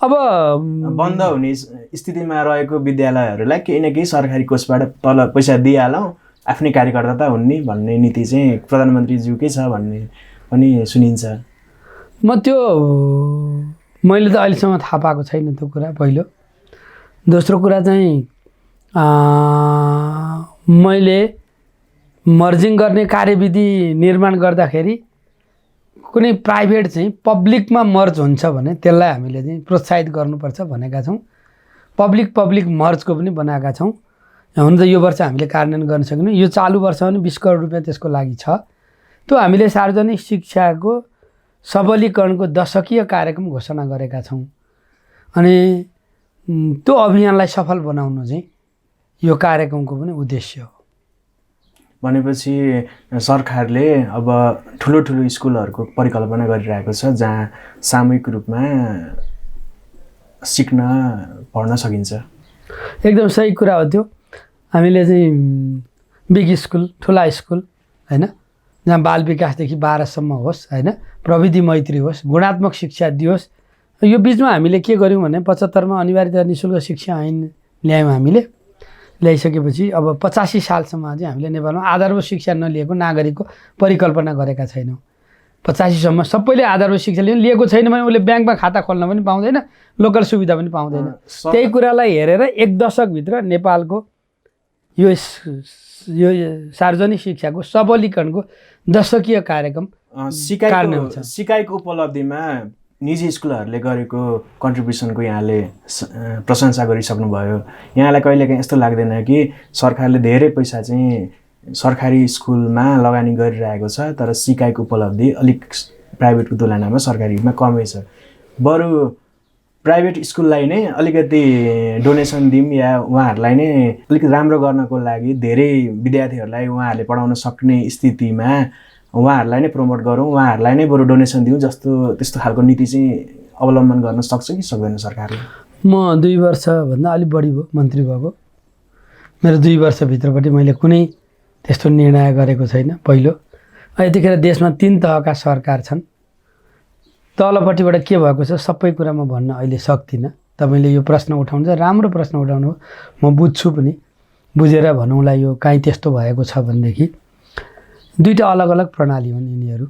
अब बन्द हुने स्थितिमा रहेको विद्यालयहरूलाई केही न केही सरकारी कोषबाट तल पैसा दिइहालौँ, आफ्नै कार्यकर्ता त हुन् नि भन्ने नीति चाहिँ प्रधानमन्त्रीज्यूकै छ भन्ने पनि सुनिन्छ। म त्यो मैले त अहिलेसम्म थाहा पाएको छैन त्यो कुरा, पहिलो। दोस्रो कुरा चाहिँ मैले मर्जिङ गर्ने कार्यविधि निर्माण गर्दाखेरि कुनै प्राइभेट चाहिँ पब्लिकमा मर्ज हुन्छ भने त्यसलाई हामीले चाहिँ प्रोत्साहित गर्नुपर्छ भनेका छौँ। पब्लिक मर्जको पनि बनाएका छौँ। हुन त यो वर्ष हामीले कार्यान्वयन गर्न सकेनौँ। यो चालु वर्ष पनि 20 करोड रुपियाँ त्यसको लागि छ। त्यो हामीले सार्वजनिक शिक्षाको सबलीकरणको दशकीय कार्यक्रम घोषणा गरेका छौँ। अनि त्यो अभियानलाई सफल बनाउनु चाहिँ यो कार्यक्रमको पनि उद्देश्य हो। भनेपछि सरकारले अब ठुलो स्कुलहरूको परिकल्पना गरिरहेको छ जहाँ सामूहिक रूपमा सिक्न पढ्न सकिन्छ। एकदम सही कुरा हो त्यो। हामीले चाहिँ बिग स्कुल, ठुला स्कुल, होइन, जहाँ बाल विकासदेखि 12 सम्म होस्, होइन, प्रविधि मैत्री होस्, गुणात्मक शिक्षा दियोस्। यो बिचमा हामीले के गर्यौँ भने 75मा अनिवार्यता निःशुल्क शिक्षा ऐन ल्यायौँ। हामीले ल्याइसकेपछि अब 85 सालसम्म चाहिँ हामीले नेपालमा आधारभूत शिक्षा नलिएको नागरिकको परिकल्पना गरेका छैनौँ। 85 सम्म सबैले आधारभूत शिक्षा लिएको छैन भने उसले ब्याङ्कमा खाता खोल्न पनि पाउँदैन, लोकल सुविधा पनि पाउँदैन। त्यही कुरालाई हेरेर एक दशकभित्र नेपालको यो सार्वजनिक शिक्षाको सबलीकरणको दशकीय कार्यक्रम सिकाइको उपलब्धिमा निजी स्कुलहरूले गरेको कन्ट्रिब्युसनको यहाँले प्रशंसा गरिसक्नुभयो। यहाँलाई कहिलेकाहीँ यस्तो लाग्दैन कि सरकारले धेरै पैसा चाहिँ सरकारी स्कुलमा लगानी गरिरहेको छ तर सिकाइको उपलब्धि अलिक प्राइभेटको तुलनामा सरकारीमा कमै छ? बरु प्राइभेट स्कुललाई नै अलिकति डोनेसन दिउँ या उहाँहरूलाई नै अलिक राम्रो गर्नको लागि धेरै विद्यार्थीहरूलाई उहाँहरूले पढाउन सक्ने स्थितिमा उहाँहरूलाई नै प्रमोट गरौँ, उहाँहरूलाई नै बरु डोनेसन दिउँ जस्तो त्यस्तो खालको नीति चाहिँ अवलम्बन गर्न सक्छ कि सक्दैन सरकारले? म 2 वर्षभन्दा अलिक बढी भयो मन्त्री भएको। मेरो 2 वर्षभित्रपट्टि मैले कुनै त्यस्तो निर्णय गरेको छैन। पहिलो, यतिखेर देशमा 3 तहका सरकार छन्। तलपट्टिबाट के भएको छ सबै कुरा म भन्न अहिले सक्दिनँ। तपाईँले यो प्रश्न उठाउनु चाहिँ राम्रो प्रश्न उठाउनु हो, म बुझ्छु पनि, बुझेर भनौँला यो काहीँ त्यस्तो भएको छ भनेदेखि। 2टा अलग अलग प्रणाली हुन् यिनीहरू।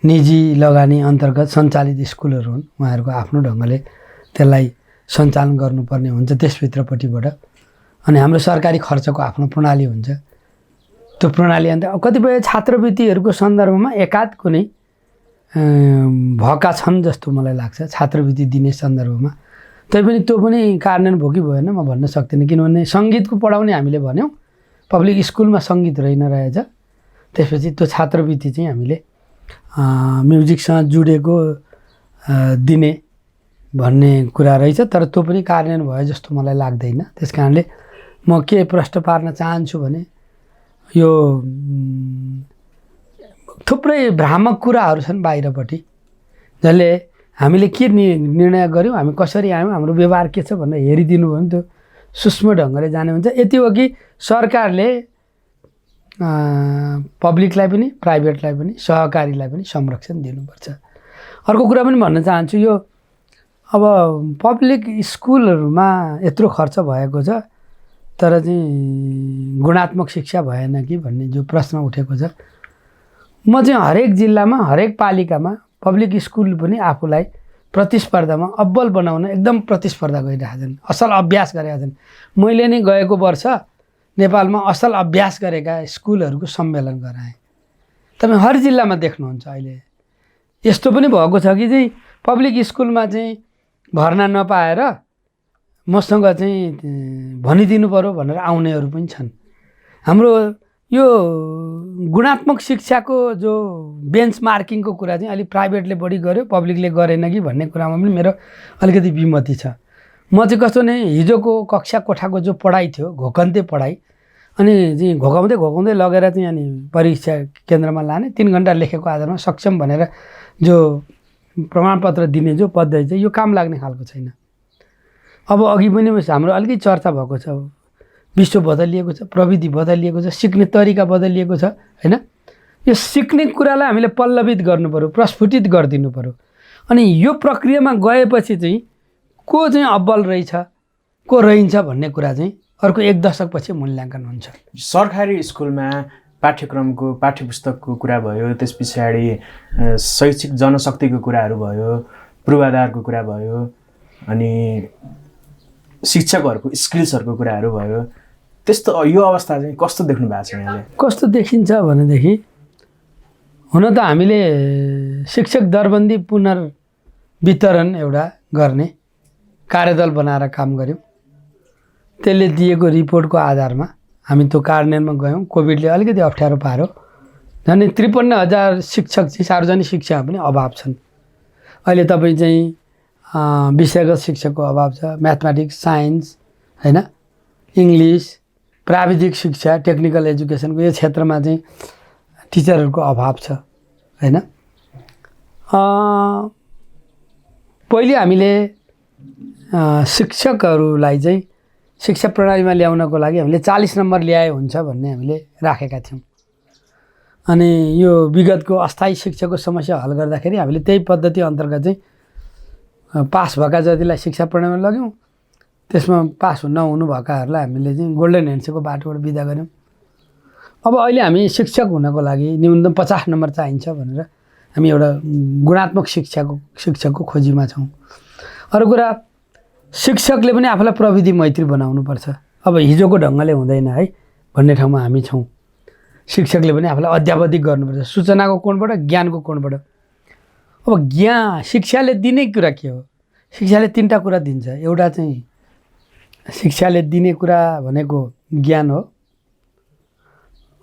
निजी लगानी अन्तर्गत सञ्चालित स्कुलहरू हुन्। उहाँहरूको आफ्नो ढङ्गले त्यसलाई सञ्चालन गर्नुपर्ने हुन्छ त्यसभित्रपट्टिबाट। अनि हाम्रो सरकारी खर्चको आफ्नो प्रणाली हुन्छ। त्यो प्रणाली अन्त कतिपय छात्रवृत्तिहरूको सन्दर्भमा एकाध कुनै भएका छन् जस्तो मलाई लाग्छ छात्रवृत्ति दिने सन्दर्भमा। तैपनि त्यो पनि कार्यान्वयन भयो कि भएन म भन्न सक्दिनँ, किनभने सङ्गीतको पढाउने हामीले भन्यौँ पब्लिक स्कुलमा सङ्गीत रहेछ। त्यसपछि त्यो छात्रवृत्ति चाहिँ हामीले म्युजिकसँग जुडेको दिने भन्ने कुरा रहेछ, तर त्यो पनि कार्यान्वयन भयो जस्तो मलाई लाग्दैन। त्यस कारणले म के प्रश्न पार्न चाहन्छु भने यो थुप्रै भ्रामक कुराहरू छन् बाहिरपट्टि, जसले हामीले के निर्णय गऱ्यौँ, हामी कसरी आयौँ, हाम्रो व्यवहार के छ भनेर हेरिदिनु भयो भने त्यो सूक्ष्म ढङ्गले जाने हुन्छ। यति हो कि सरकारले पब्लिकलाई पनि प्राइभेटलाई पनि सहकारीलाई पनि संरक्षण दिनुपर्छ। अर्को कुरा पनि भन्न चाहन्छु, यो अब पब्लिक स्कुलहरूमा यत्रो खर्च भएको छ तर चाहिँ गुणात्मक शिक्षा भएन कि भन्ने जो प्रश्न उठेको छ, म चाहिँ हरेक जिल्लामा हरेक पालिकामा पब्लिक स्कुल पनि आफूलाई प्रतिस्पर्धामा अब्बल बनाउन एकदम प्रतिस्पर्धा गरिरहेका छन्, असल अभ्यास गरेका छन्। मैले नै गएको वर्ष नेपालमा असल अभ्यास गरेका स्कुलहरूको सम्मेलन गराएँ। तपाईँ हर जिल्लामा देख्नुहुन्छ। अहिले यस्तो पनि भएको छ कि चाहिँ पब्लिक स्कुलमा चाहिँ भर्ना नपाएर मसँग चाहिँ भनिदिनु पऱ्यो भनेर आउनेहरू पनि छन्। हाम्रो यो गुणात्मक शिक्षाको जो बेन्चमार्किङको कुरा चाहिँ अलिक प्राइभेटले बढी गर्यो पब्लिकले गरेन कि भन्ने कुरामा पनि मेरो अलिकति विमति छ। म चाहिँ कस्तो नै हिजोको कक्षा कोठाको जो पढाइ थियो, घोकन्ते पढाइ, अनि चाहिँ घोकाउँदै लगेर चाहिँ अनि परीक्षा केन्द्रमा लाने, 3 घन्टा लेखेको आधारमा सक्षम भनेर जो प्रमाणपत्र दिने जो पद्धति चाहिँ यो काम लाग्ने खालको छैन। अब अघि पनि हाम्रो अलिकति चर्चा भएको छ, विश्व बदलिएको छ, प्रविधि बदलिएको छ, सिक्ने तरिका बदलिएको छ हैन। यो सिक्ने कुरालाई हामीले पल्लवित गर्नु पर्यो, प्रस्फुटित गरिदिनु पर्यो। अनि यो प्रक्रियामा गएपछि चाहिँ को चाहिँ अब्बल रहेछ, को रहन्छ भन्ने कुरा चाहिँ अर्को 1 दशकपछि मूल्याङ्कन हुन्छ। सरकारी स्कुलमा पाठ्यक्रमको पाठ्यपुस्तकको कुरा भयो, त्यस पछाडि शैक्षिक जनशक्तिको कुराहरू भयो, पूर्वाधारको कुरा भयो, अनि शिक्षकहरूको स्किल्सहरूको कुराहरू भयो। त्यस्तो यो अवस्था चाहिँ कस्तो देख्नु भएको छ यहाँले? कस्तो देखिन्छ भनेदेखि, हुन त हामीले शिक्षक दरबन्दी पुनर्वितरण एउटा गर्ने कार्यदल बनाएर काम गऱ्यौँ। त्यसले दिएको रिपोर्टको आधारमा हामी त्यो कार्यान्वयनमा गयौँ। कोभिडले अलिकति अप्ठ्यारो पार्यो। झन् 53,000 शिक्षक चाहिँ सार्वजनिक शिक्षामा पनि अभाव छन्। अहिले तपाईँ चाहिँ विषयगत शिक्षकको अभाव छ, म्याथमेटिक्स, साइन्स हैन, इङ्ग्लिस, प्राविधिक शिक्षा, टेक्निकल एजुकेसनको यो क्षेत्रमा चाहिँ टिचरहरूको अभाव छ हैन। पहिले हामीले शिक्षकहरूलाई चाहिँ शिक्षा प्रणालीमा ल्याउनको लागि हामीले 40 नम्बर ल्याए हुन्छ भन्ने हामीले राखेका थियौँ। अनि यो विगतको अस्थायी शिक्षाको समस्या हल गर्दाखेरि हामीले त्यही पद्धति अन्तर्गत चाहिँ पास भएका जतिलाई शिक्षा प्रणालीमा लग्यौँ, त्यसमा पास नहुनु भएकाहरूलाई हामीले चाहिँ गोल्डन ह्यान्डसेकको बाटोबाट बिदा गऱ्यौँ। अब अहिले हामी शिक्षक हुनको लागि न्यूनतम 50 नम्बर चाहिन्छ भनेर हामी एउटा गुणात्मक शिक्षकको खोजीमा छौँ। अरू कुरा, शिक्षकले पनि आफूलाई प्रविधि मैत्री बनाउनुपर्छ। अब हिजोको ढङ्गले हुँदैन है भन्ने ठाउँमा हामी छौँ। शिक्षकले पनि आफूलाई अध्यावधिक गर्नुपर्छ, सूचनाको कोणबाट, ज्ञानको कोणबाट। अब शिक्षाले दिने कुरा के हो? शिक्षाले 3टा कुरा दिन्छ। एउटा चाहिँ शिक्षाले दिने कुरा भनेको ज्ञान हो,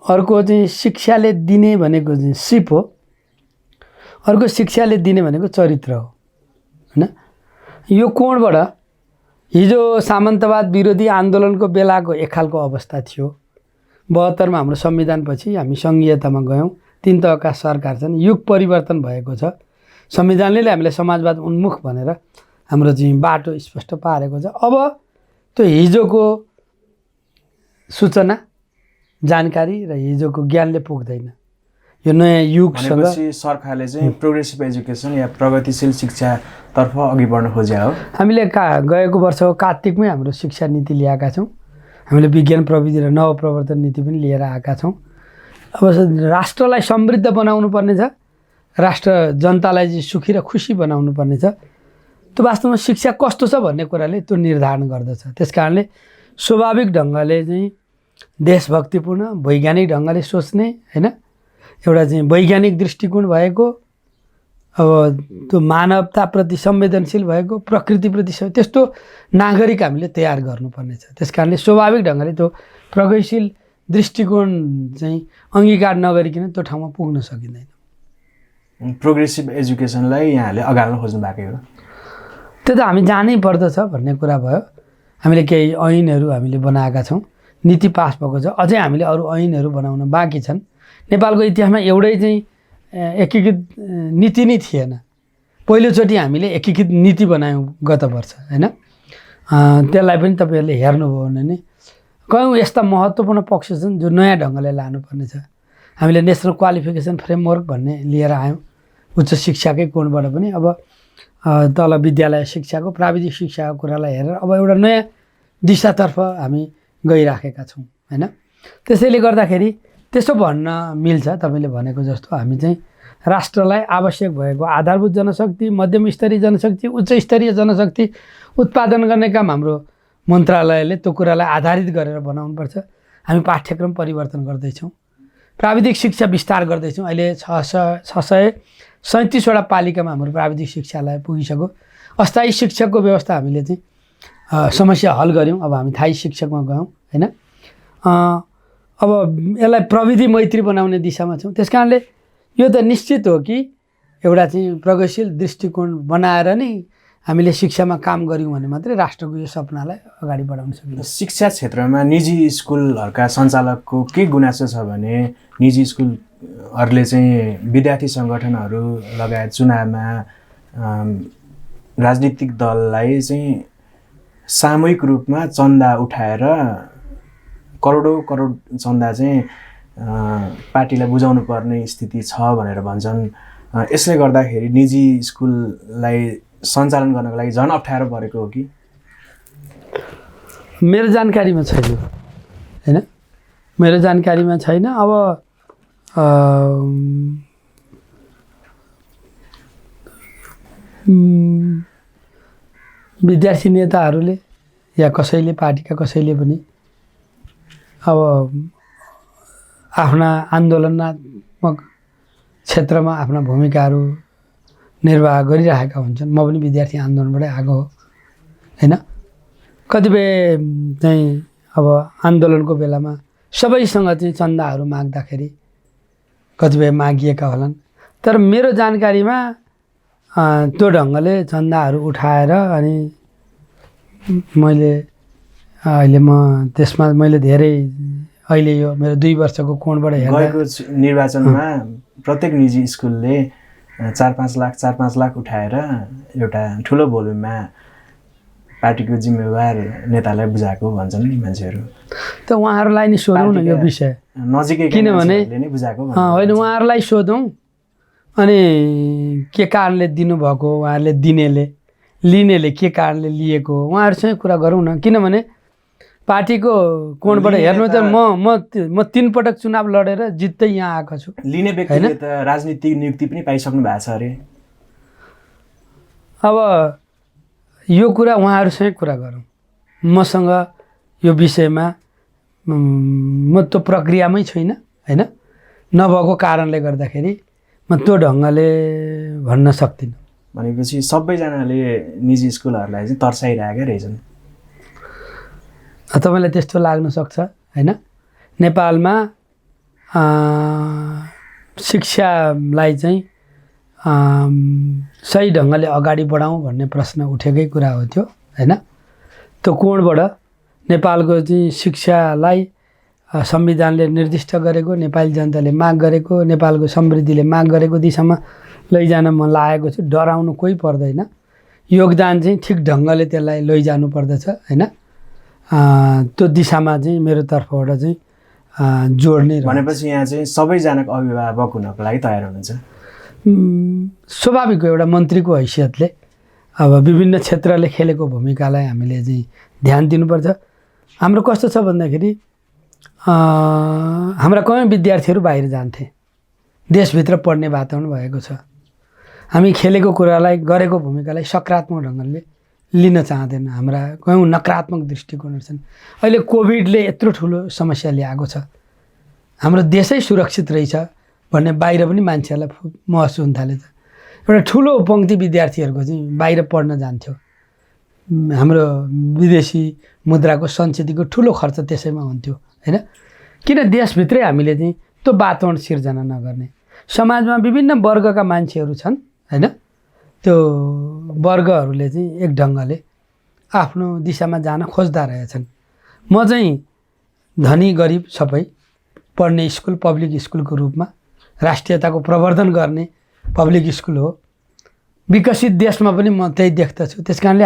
अर्को चाहिँ शिक्षाले दिने भनेको चाहिँ सिप हो, अर्को शिक्षाले दिने भनेको चरित्र हो हैन। यो कोणबाट हिजो सामन्तवाद विरोधी आन्दोलनको बेलाको एक खालको अवस्था थियो। 72 मा हाम्रो संविधानपछि हामी सङ्घीयतामा गयौँ, 3 तहका सरकार छन्, युग परिवर्तन भएको छ। संविधानले हामीलाई समाजवाद उन्मुख भनेर हाम्रो चाहिँ बाटो स्पष्ट पारेको छ। अब त्यो हिजोको सूचना जानकारी र हिजोको ज्ञानले पुग्दैन। यो नयाँ युगसँग सरकारले चाहिँ प्रोग्रेसिभ एजुकेसन या प्रगतिशील शिक्षातर्फ अघि बढ्न खोजे हो। हामीले गएको वर्षको कार्तिकमै हाम्रो शिक्षा नीति ल्याएका छौँ। हामीले विज्ञान प्रविधि र नवप्रवर्तन नीति पनि लिएर आएका छौँ। अब राष्ट्रलाई समृद्ध बनाउनु पर्ने छ राष्ट्र जनतालाई चाहिँ सुखी र खुसी बनाउनु पर्ने छ। त्यो वास्तवमा शिक्षा कस्तो छ भन्ने कुराले त्यो निर्धारण गर्दछ। त्यस कारणले स्वाभाविक ढङ्गले चाहिँ देशभक्तिपूर्ण वैज्ञानिक ढङ्गले सोच्ने होइन, एउटा चाहिँ वैज्ञानिक दृष्टिकोण भएको, अब त्यो मानवताप्रति संवेदनशील भएको, प्रकृतिप्रति त्यस्तो नागरिक हामीले तयार गर्नुपर्ने छ। त्यस कारणले स्वाभाविक ढङ्गले त्यो प्रगतिशील दृष्टिकोण चाहिँ अङ्गीकार नगरिकन त्यो ठाउँमा पुग्न सकिँदैन। प्रोग्रेसिभ एजुकेसनलाई यहाँहरूले अगाल्न खोज्नु भएको हो? त्यो त हामी जानै पर्दछ भन्ने कुरा भयो। हामीले केही ऐनहरू हामीले बनाएका छौँ, नीति पास भएको छ, अझै हामीले अरू ऐनहरू बनाउन बाँकी छन्। नेपालको इतिहासमा एउटै चाहिँ एकीकृत नीति नै थिएन। पहिलोचोटि हामीले एकीकृत नीति बनायौँ गत वर्ष होइन। त्यसलाई पनि तपाईँहरूले हेर्नुभयो भने नि कयौँ यस्ता महत्त्वपूर्ण पक्ष छन् जो नयाँ ढङ्गले लानुपर्ने छ। हामीले नेसनल क्वालिफिकेसन फ्रेमवर्क भन्ने लिएर आयौँ उच्च शिक्षाकै कोणबाट पनि। अब तल विद्यालय शिक्षाको प्राविधिक शिक्षाको कुरालाई हेरेर अब एउटा नयाँ दिशातर्फ हामी गइराखेका छौँ होइन। त्यसैले गर्दाखेरि त्यसो भन्न मिल्छ तपाईँले भनेको जस्तो हामी चाहिँ राष्ट्रलाई आवश्यक भएको आधारभूत जनशक्ति, मध्यम स्तरीय जनशक्ति, उच्च स्तरीय जनशक्ति उत्पादन गर्ने काम हाम्रो मन्त्रालयले त्यो कुरालाई आधारित गरेर बनाउनुपर्छ। हामी पाठ्यक्रम परिवर्तन गर्दैछौँ, प्राविधिक शिक्षा विस्तार गर्दैछौँ। अहिले 637वटा पालिकामा हाम्रो प्राविधिक शिक्षालाई पुगिसक्यो। अस्थायी शिक्षकको व्यवस्था हामीले चाहिँ समस्या हल गऱ्यौँ। अब हामी थायी शिक्षकमा गयौँ होइन। अब यसलाई प्रविधि मैत्री बनाउने दिशामा छौँ। त्यस कारणले यो त निश्चित हो कि एउटा चाहिँ प्रगतिशील दृष्टिकोण बनाएर नै हामीले शिक्षामा काम गऱ्यौँ भने मात्रै राष्ट्रको यो सपनालाई अगाडि बढाउन सकिन्छ। शिक्षा क्षेत्रमा निजी स्कुलहरूका सञ्चालकको के गुनासो छ भने निजी स्कुलहरूले चाहिँ विद्यार्थी सङ्गठनहरू लगायत चुनावमा राजनीतिक दललाई चाहिँ सामूहिक रूपमा चन्दा उठाएर करोडौँ करोड चन्दा चाहिँ पार्टीलाई बुझाउनु पर्ने स्थिति छ भनेर भन्छन्। यसले गर्दाखेरि निजी स्कुललाई सञ्चालन गर्नको लागि झन् अप्ठ्यारो परेको हो कि? मेरो जानकारीमा छैन होइन, मेरो जानकारीमा छैन। अब विद्यार्थी नेताहरूले या कसैले पार्टीका कसैले पनि अब आफ्ना आन्दोलनात्मक क्षेत्रमा आफ्ना भूमिकाहरू निर्वाह गरिरहेका हुन्छन्। म पनि विद्यार्थी आन्दोलनबाटै आएको हो होइन। कतिपय चाहिँ अब आन्दोलनको बेलामा सबैसँग चाहिँ चन्दाहरू माग्दाखेरि कतिपय मागिएका होलान्, तर मेरो जानकारीमा त्यो ढङ्गले चन्दाहरू उठाएर अनि मैले अहिले म त्यसमा मैले धेरै अहिले यो मेरो 2 वर्षको कोणबाट हेर्दा गएको निर्वाचनमा प्रत्येक निजी स्कुलले 4-5 लाख उठाएर एउटा ठुलो भोल्युममा पार्टीको जिम्मेवार नेतालाई बुझाएको भन्छन् नि मान्छेहरू। त उहाँहरूलाई नि सोधौँ न यो विषय नजिकै, किनभने होइन उहाँहरूलाई सोधौँ अनि के कारणले दिनुभएको, उहाँहरूले दिनेले लिनेले के कारणले लिएको उहाँहरूसँग कुरा गरौँ न। किनभने पार्टीको कोणबाट हेर्नु त म 3 पटक चुनाव लडेर जित्दै यहाँ आएको छु। लिने व्यक्तिले त राजनीतिक नियुक्ति पनि पाइसक्नु भएको छ अरे। अब यो कुरा उहाँहरूसँग कुरा गरौँ। मसँग यो विषयमा म त्यो प्रक्रियामै छैन होइन। नभएको कारणले गर्दाखेरि म त्यो ढङ्गले भन्न सक्दिनँ। भनेपछि सबैजनाले निजी स्कुलहरूलाई चाहिँ तर्साइरहेकै रहेछन्। तपाईँलाई त्यस्तो लाग्न सक्छ होइन। नेपालमा शिक्षालाई चाहिँ सही ढङ्गले अगाडि बढाउँ भन्ने प्रश्न उठेकै कुरा हो त्यो होइन। त्यो कोणबाट नेपालको चाहिँ शिक्षालाई संविधानले निर्दिष्ट गरेको, नेपाली जनताले माग गरेको, नेपालको समृद्धिले माग गरेको दिशामा लैजान म लागेको छु। डराउनु कोही पर्दैन। योगदान चाहिँ ठिक ढङ्गले त्यसलाई लैजानु पर्दछ होइन। त्यो दिशामा चाहिँ मेरो तर्फबाट चाहिँ जोड्ने भनेपछि यहाँ चाहिँ सबैजनाको अभिभावक हुनको लागि तयार हुनुहुन्छ। स्वाभाविक हो, एउटा मन्त्रीको हैसियतले अब विभिन्न क्षेत्रले खेलेको भूमिकालाई हामीले चाहिँ ध्यान दिनुपर्छ। हाम्रो कस्तो छ भन्दाखेरि हाम्रा कयौँ विद्यार्थीहरू बाहिर जान्थे देशभित्र पढ्ने वातावरण भएको छ। हामी खेलेको कुरालाई गरेको भूमिकालाई सकारात्मक ढङ्गले लिन चाहँदैन, हाम्रा कयौँ नकारात्मक दृष्टिकोणहरू छन्। अहिले कोभिडले यत्रो ठुलो समस्या ल्याएको छ, हाम्रो देशै सुरक्षित रहेछ भन्ने बाहिर पनि मान्छेहरूलाई महसुस हुन थालेछ। एउटा ठुलो पङ्क्ति विद्यार्थीहरूको चाहिँ बाहिर पढ्न जान्थ्यो, हाम्रो विदेशी मुद्राको सञ्चितको ठुलो खर्च त्यसैमा हुन्थ्यो होइन। किन देशभित्रै हामीले चाहिँ त्यो वातावरण सिर्जना नगर्ने? समाजमा विभिन्न वर्गका मान्छेहरू छन् होइन, त्यो वर्गहरूले चाहिँ एक ढङ्गले आफ्नो दिशामा जान खोज्दा रहेछन्। म चाहिँ धनी गरिब सबै पढ्ने स्कुल पब्लिक स्कुलको रूपमा राष्ट्रियताको प्रवर्धन गर्ने पब्लिक स्कुल हो। विकसित देशमा पनि म त्यही देख्दछु। त्यस कारणले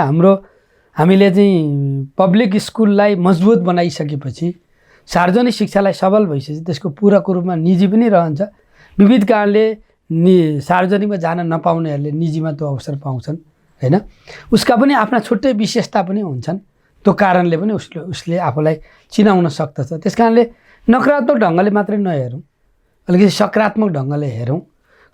हामीले चाहिँ पब्लिक स्कुललाई मजबुत बनाइसकेपछि सार्वजनिक शिक्षालाई सबल भइसकेपछि त्यसको पूरक रूपमा निजी पनि रहन्छ। विविध कारणले सार्वजनिकमा जान नपाउनेहरूले निजीमा त्यो अवसर पाउँछन् होइन। उसका पनि आफ्ना छुट्टै विशेषता पनि हुन्छन्, त्यो कारणले पनि उसले आफूलाई चिनाउन सक्दछ। त्यस कारणले नकारात्मक ढङ्गले मात्रै नहेरौँ, अलिकति सकारात्मक ढङ्गले हेरौँ।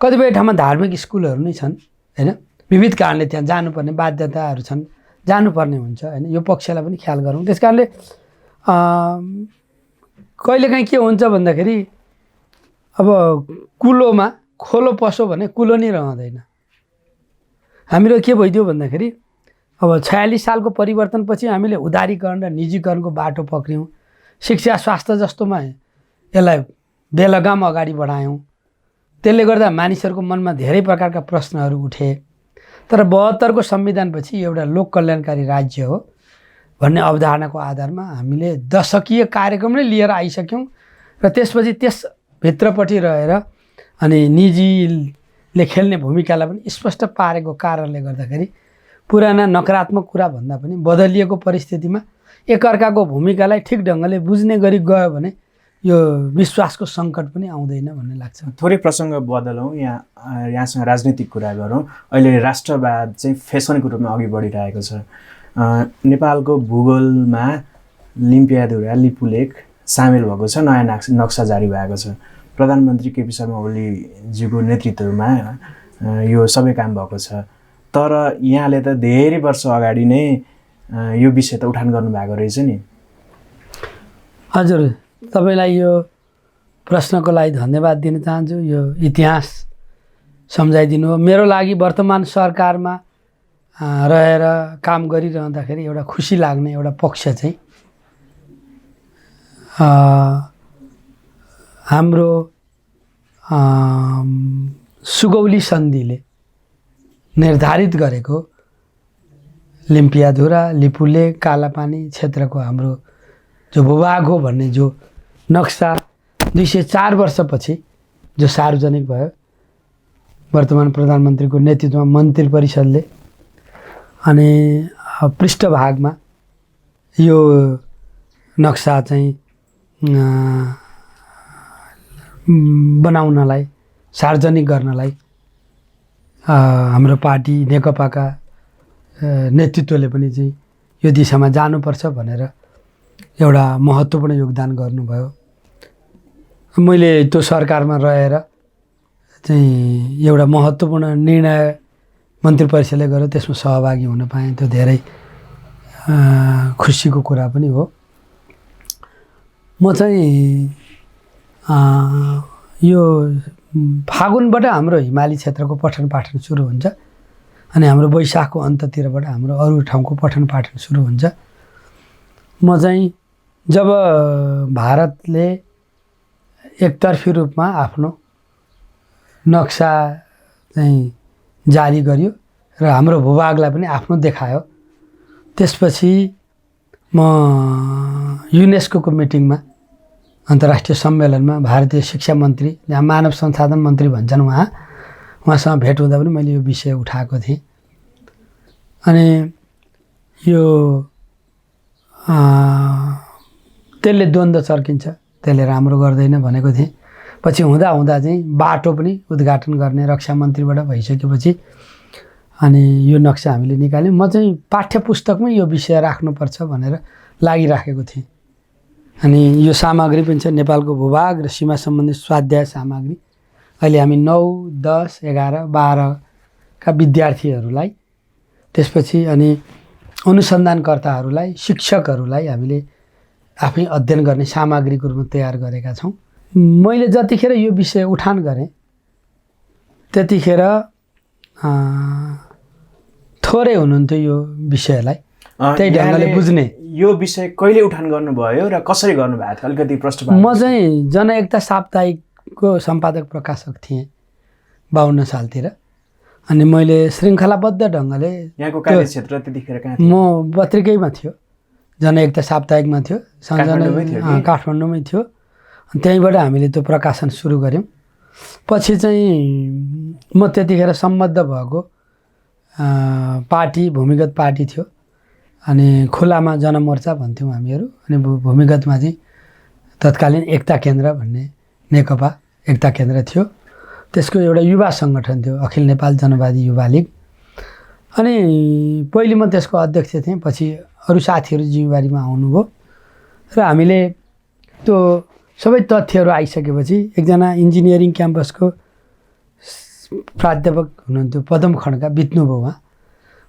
कतिपय ठाउँमा धार्मिक स्कुलहरू नै छन् होइन, विविध कारणले त्यहाँ जानुपर्ने बाध्यताहरू छन्, जानुपर्ने हुन्छ होइन। यो पक्षलाई पनि ख्याल गरौँ। त्यस कारणले कहिलेकाहीँ के हुन्छ भन्दाखेरि अब कुलोमा खोलो पसो भने कुलो नै रहँदैन। हाम्रो के भइदियो भन्दाखेरि अब 46 सालको परिवर्तनपछि हामीले उदारीकरण र निजीकरणको बाटो पक्रियौँ। शिक्षा स्वास्थ्य जस्तोमा यसलाई बेलगाम अगाडि बढायौँ। त्यसले गर्दा मानिसहरूको मनमा धेरै प्रकारका प्रश्नहरू उठे। तर 72को संविधानपछि एउटा लोक कल्याणकारी राज्य हो भन्ने अवधारणाको आधारमा हामीले दशकीय कार्यक्रम नै लिएर आइसक्यौँ र त्यसपछि त्यसभित्रपट्टि रहेर अनि निजीले खेल्ने भूमिकालाई पनि स्पष्ट पारेको कारणले गर्दाखेरि पुराना नकारात्मक कुरा भन्दा पनि बदलिएको परिस्थितिमा एकअर्काको भूमिकालाई ठिक ढङ्गले बुझ्ने गरी गयो भने यो विश्वासको सङ्कट पनि आउँदैन भन्ने लाग्छ। थोरै प्रसङ्ग बदलौँ, यहाँसँग राजनीतिक कुरा गरौँ। अहिले राष्ट्रवाद चाहिँ फेसनको रूपमा अघि बढिरहेको छ। नेपालको भूगोलमा लिम्पियाधुरा लिपुलेख सामेल भएको छ, नयाँ नक्सा जारी भएको छ। प्रधानमन्त्री केपी शर्मा ओलीज्यूको नेतृत्वमा यो सबै काम भएको छ। तर यहाँले त धेरै वर्ष अगाडि नै यो विषय त उठान गर्नुभएको रहेछ नि। हजुर, तपाईँलाई यो प्रश्नको लागि धन्यवाद दिन चाहन्छु। यो इतिहास सम्झाइदिनु हो। मेरो लागि वर्तमान सरकारमा रहेर काम गरिरहँदाखेरि एउटा खुसी लाग्ने एउटा पक्ष चाहिँ हाम्रो सुगौली सन्धिले निर्धारित गरेको लिम्पियाधुरा लिपुलेख कालापानी क्षेत्रको हाम्रो जो भूभाग हो भन्ने जो नक्सा 204 वर्षपछि जो सार्वजनिक भयो वर्तमान प्रधानमन्त्रीको नेतृत्वमा मन्त्री परिषदले, अनि पृष्ठभागमा यो नक्सा चाहिँ बनाउनलाई सार्वजनिक गर्नलाई हाम्रो पार्टी नेकपाका नेतृत्वले पनि चाहिँ यो दिशामा जानुपर्छ भनेर एउटा महत्त्वपूर्ण योगदान गर्नुभयो। मैले त्यो सरकारमा रहेर चाहिँ एउटा महत्त्वपूर्ण निर्णय मन्त्री परिषदले गर्यो, त्यसमा सहभागी हुन पाएँ। त्यो धेरै खुसीको कुरा पनि हो। म चाहिँ यो फागुनबाट हाम्रो हिमाली क्षेत्रको पठन पाठन सुरु हुन्छ अनि हाम्रो वैशाखको अन्ततिरबाट हाम्रो अरू ठाउँको पठन पाठन सुरु हुन्छ। म चाहिँ जब भारतले एकतर्फी रूपमा आफ्नो नक्सा चाहिँ जारी गर्यो र हाम्रो भूभागलाई पनि आफ्नो देखायो, त्यसपछि म युनेस्को मिटिङमा अन्तर्राष्ट्रिय सम्मेलनमा भारतीय शिक्षा मन्त्री, जहाँ मानव संसाधन मन्त्री भन्छन् उहाँसँग भेट हुँदा पनि मैले यो विषय उठाएको थिएँ। अनि यो त्यसले द्वन्द्व चर्किन्छ, त्यसले राम्रो गर्दैन भनेको थिएँ। पछि हुँदा हुँदा चाहिँ बाटो पनि उद्घाटन गर्ने रक्षा मन्त्रीबाट भइसकेपछि अनि यो नक्सा हामीले निकाल्यौँ। म चाहिँ पाठ्य पुस्तकमै यो विषय राख्नुपर्छ भनेर लागिराखेको थिएँ। अनि यो सामग्री पनि छ, नेपालको भूभाग र सीमा सम्बन्धी स्वाध्याय सामग्री अहिले हामी 9, 10, 11, 12का विद्यार्थीहरूलाई त्यसपछि अनि अनुसन्धानकर्ताहरूलाई शिक्षकहरूलाई हामीले आफै अध्ययन गर्ने सामग्रीको रूपमा तयार गरेका छौँ। मैले जतिखेर यो विषय उठान गरेँ त्यतिखेर थोरै हुनुहुन्थ्यो यो विषयलाई त्यही ढङ्गले बुझ्ने। यो विषय कहिले उठान गर्नुभयो र कसरी गर्नुभएको थियो अलिकति प्रश्न? म चाहिँ जनएकता साप्ताहिकको सम्पादक प्रकाशक थिएँ 52 सालतिर। अनि मैले श्रृङ्खलाबद्ध ढङ्गले यहाँको कार्यक्षेत्र त्यतिखेर कहाँ थियो? म पत्रिकैमा थियो, जनएकता साप्ताहिकमा थियो, काठमाडौँमै थियो। अनि त्यहीँबाट हामीले त्यो प्रकाशन सुरु गऱ्यौँ। पछि चाहिँ म त्यतिखेर सम्बद्ध भएको पार्टी भूमिगत पार्टी थियो, अनि खुलामा जनमोर्चा भन्थ्यौँ हामीहरू, अनि भूमिगतमा चाहिँ तत्कालीन एकता केन्द्र भन्ने नेकपा एकता केन्द्र थियो। त्यसको एउटा युवा सङ्गठन थियो अखिल नेपाल जनवादी युवा लीग। अनि पहिले म त्यसको अध्यक्ष थिएँ, पछि अरू साथीहरू जिम्मेवारीमा आउनुभयो र हामीले त्यो सबै तथ्यहरू आइसकेपछि एकजना इन्जिनियरिङ क्याम्पसको प्राध्यापक हुनुहुन्थ्यो पदम खड्का, बित्नुभयो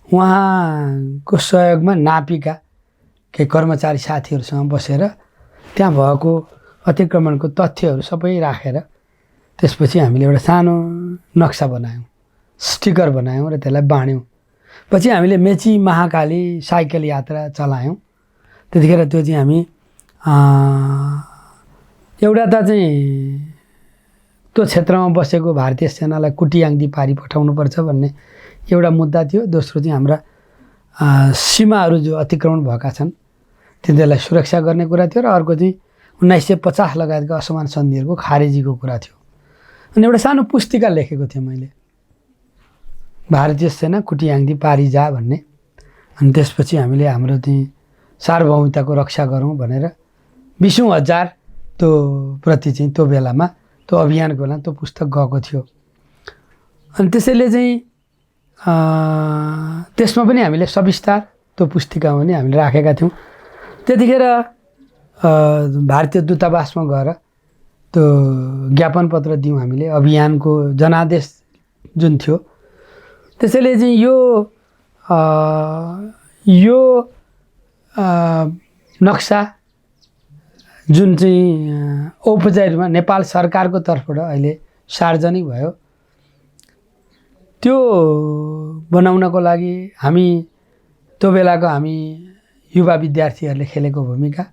उहाँको सहयोगमा नापीका केही कर्मचारी साथीहरूसँग बसेर त्यहाँ भएको अतिक्रमणको तथ्यहरू सबै राखेर त्यसपछि हामीले एउटा सानो नक्सा बनायौँ, स्टिकर बनायौँ र त्यसलाई बाँड्यौँ। पछि हामीले मेची महाकाली साइकल यात्रा चलायौँ। त्यतिखेर त्यो चाहिँ हामी एउटा त चाहिँ त्यो क्षेत्रमा बसेको भारतीय सेनालाई कुटियाङ्दी पारी पठाउनुपर्छ भन्ने एउटा मुद्दा थियो। दोस्रो चाहिँ हाम्रा सीमाहरू जो अतिक्रमण भएका छन् तिनीहरूलाई सुरक्षा गर्ने कुरा थियो र अर्को चाहिँ 1950 लगायतका असमान सन्धिहरूको खारेजीको कुरा थियो। अनि एउटा सानो पुस्तिका लेखेको थिएँ मैले, भारतीय सेना कुटियाङ्दी पारी जा भन्ने। अनि त्यसपछि हामीले हाम्रो चाहिँ सार्वभौमिकताको रक्षा गरौँ भनेर 20,000 त्यो प्रति चाहिँ त्यो बेलामा त्यो अभियानको बेला त्यो पुस्तक गएको थियो। अनि त्यसैले चाहिँ त्यसमा पनि हामीले सविस्तार त्यो पुस्तिकामा पनि हामीले राखेका थियौँ। त्यतिखेर भारतीय दूतावासमा गएर त्यो ज्ञापन पत्र दियौँ हामीले अभियानको जनादेश जुन थियो। त्यसैले चाहिँ यो नक्सा जुन चाहिँ औपचारिक रूपमा नेपाल सरकारको तर्फबाट अहिले सार्वजनिक भयो, त्यो बनाउनको लागि हामी त्यो बेलाको हामी युवा विद्यार्थीहरूले खेलेको भूमिका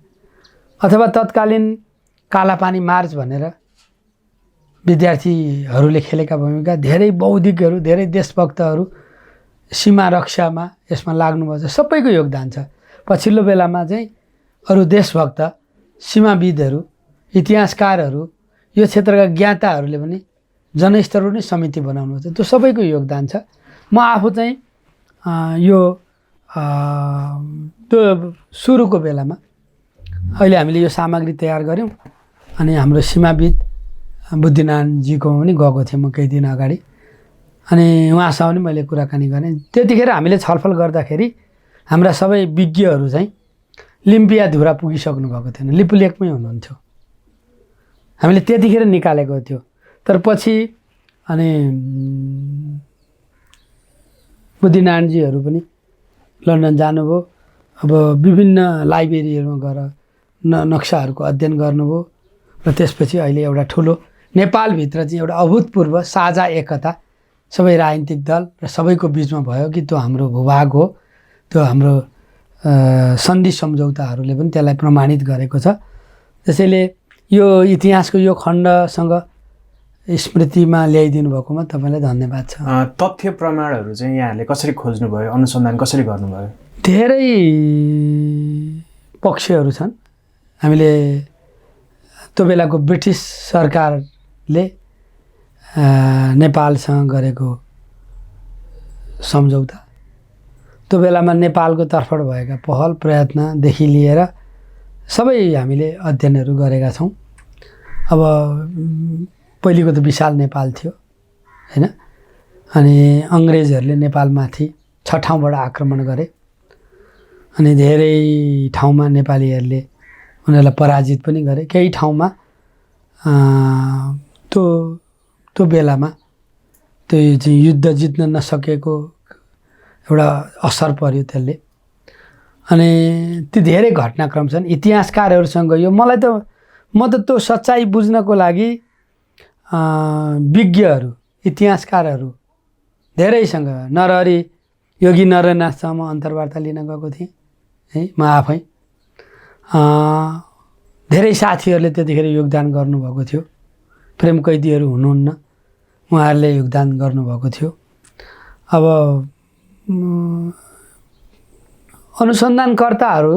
अथवा तत्कालीन कालापानी मार्च भनेर विद्यार्थीहरूले खेलेका भूमिका, धेरै बौद्धिकहरू, धेरै देशभक्तहरू सीमा रक्षामा यसमा लाग्नुभएको छ, सबैको योगदान छ। पछिल्लो बेलामा चाहिँ अरू देशभक्त, सीमाविदहरू, इतिहासकारहरू, यो क्षेत्रका ज्ञाताहरूले पनि जनस्तरको नै समिति बनाउनु छ, त्यो सबैको योगदान छ। म आफू चाहिँ यो त्यो सुरुको बेलामा अहिले हामीले यो सामग्री तयार गऱ्यौँ अनि हाम्रो सीमाविद बुद्धिनारायणजीको पनि गएको थिएँ म केही दिन अगाडि, अनि उहाँसँग पनि मैले कुराकानी गरेँ। त्यतिखेर हामीले छलफल गर्दाखेरि हाम्रा सबै विज्ञहरू चाहिँ लिम्पियाधुरा पुगिसक्नु भएको थिएन, लिपुलेकमै हुनुहुन्थ्यो। हामीले त्यतिखेर निकालेको थियो। तर पछि अनि बुद्धिनारायणजीहरू पनि लन्डन जानुभयो, अब विभिन्न लाइब्रेरीहरूमा गएर नक्साहरूको अध्ययन गर्नुभयो र त्यसपछि अहिले एउटा ठुलो नेपालभित्र चाहिँ एउटा अभूतपूर्व साझा एकता सबै राजनीतिक दल र सबैको बिचमा भयो कि त्यो हाम्रो भूभाग हो, त्यो हाम्रो सन्धि सम्झौताहरूले पनि त्यसलाई प्रमाणित गरेको छ। त्यसैले यो इतिहासको यो खण्डसँग स्मृतिमा ल्याइदिनु भएकोमा तपाईँलाई धन्यवाद छ। तथ्य प्रमाणहरू चाहिँ यहाँहरूले कसरी खोज्नुभयो, अनुसन्धान कसरी गर्नुभयो? धेरै पक्षहरू छन्। हामीले त्यो बेलाको ब्रिटिस सरकारले नेपालसँग गरेको सम्झौता, त्यो बेलामा नेपालको तर्फबाट भएका पहल प्रयत्नदेखि लिएर सबै हामीले अध्ययनहरू गरेका छौँ। अब पहिलेको त विशाल नेपाल थियो हैन, अनि अङ्ग्रेजहरूले नेपालमाथि 6 ठाउँबाट आक्रमण गरे अनि धेरै ठाउँमा नेपालीहरूले उनीहरूलाई पराजित पनि गरे। केही ठाउँमा त्यो त्यो बेलामा त्यो चाहिँ युद्ध जित्न नसकेको एउटा असर पर्यो त्यसले। अनि ती धेरै घटनाक्रम छन् इतिहासकारहरूसँग। यो म त त्यो सच्चाइ बुझ्नको लागि विज्ञहरू इतिहासकारहरू धेरैसँग नरहरि योगी नरनाथसँग म अन्तर्वार्ता लिन गएको थिएँ है, म आफै। धेरै साथीहरूले त्यतिखेर योगदान गर्नुभएको थियो। प्रेम कैदीहरू हुनुहुन्न, उहाँहरूले योगदान गर्नुभएको थियो। अब अनुसन्धानकर्ताहरू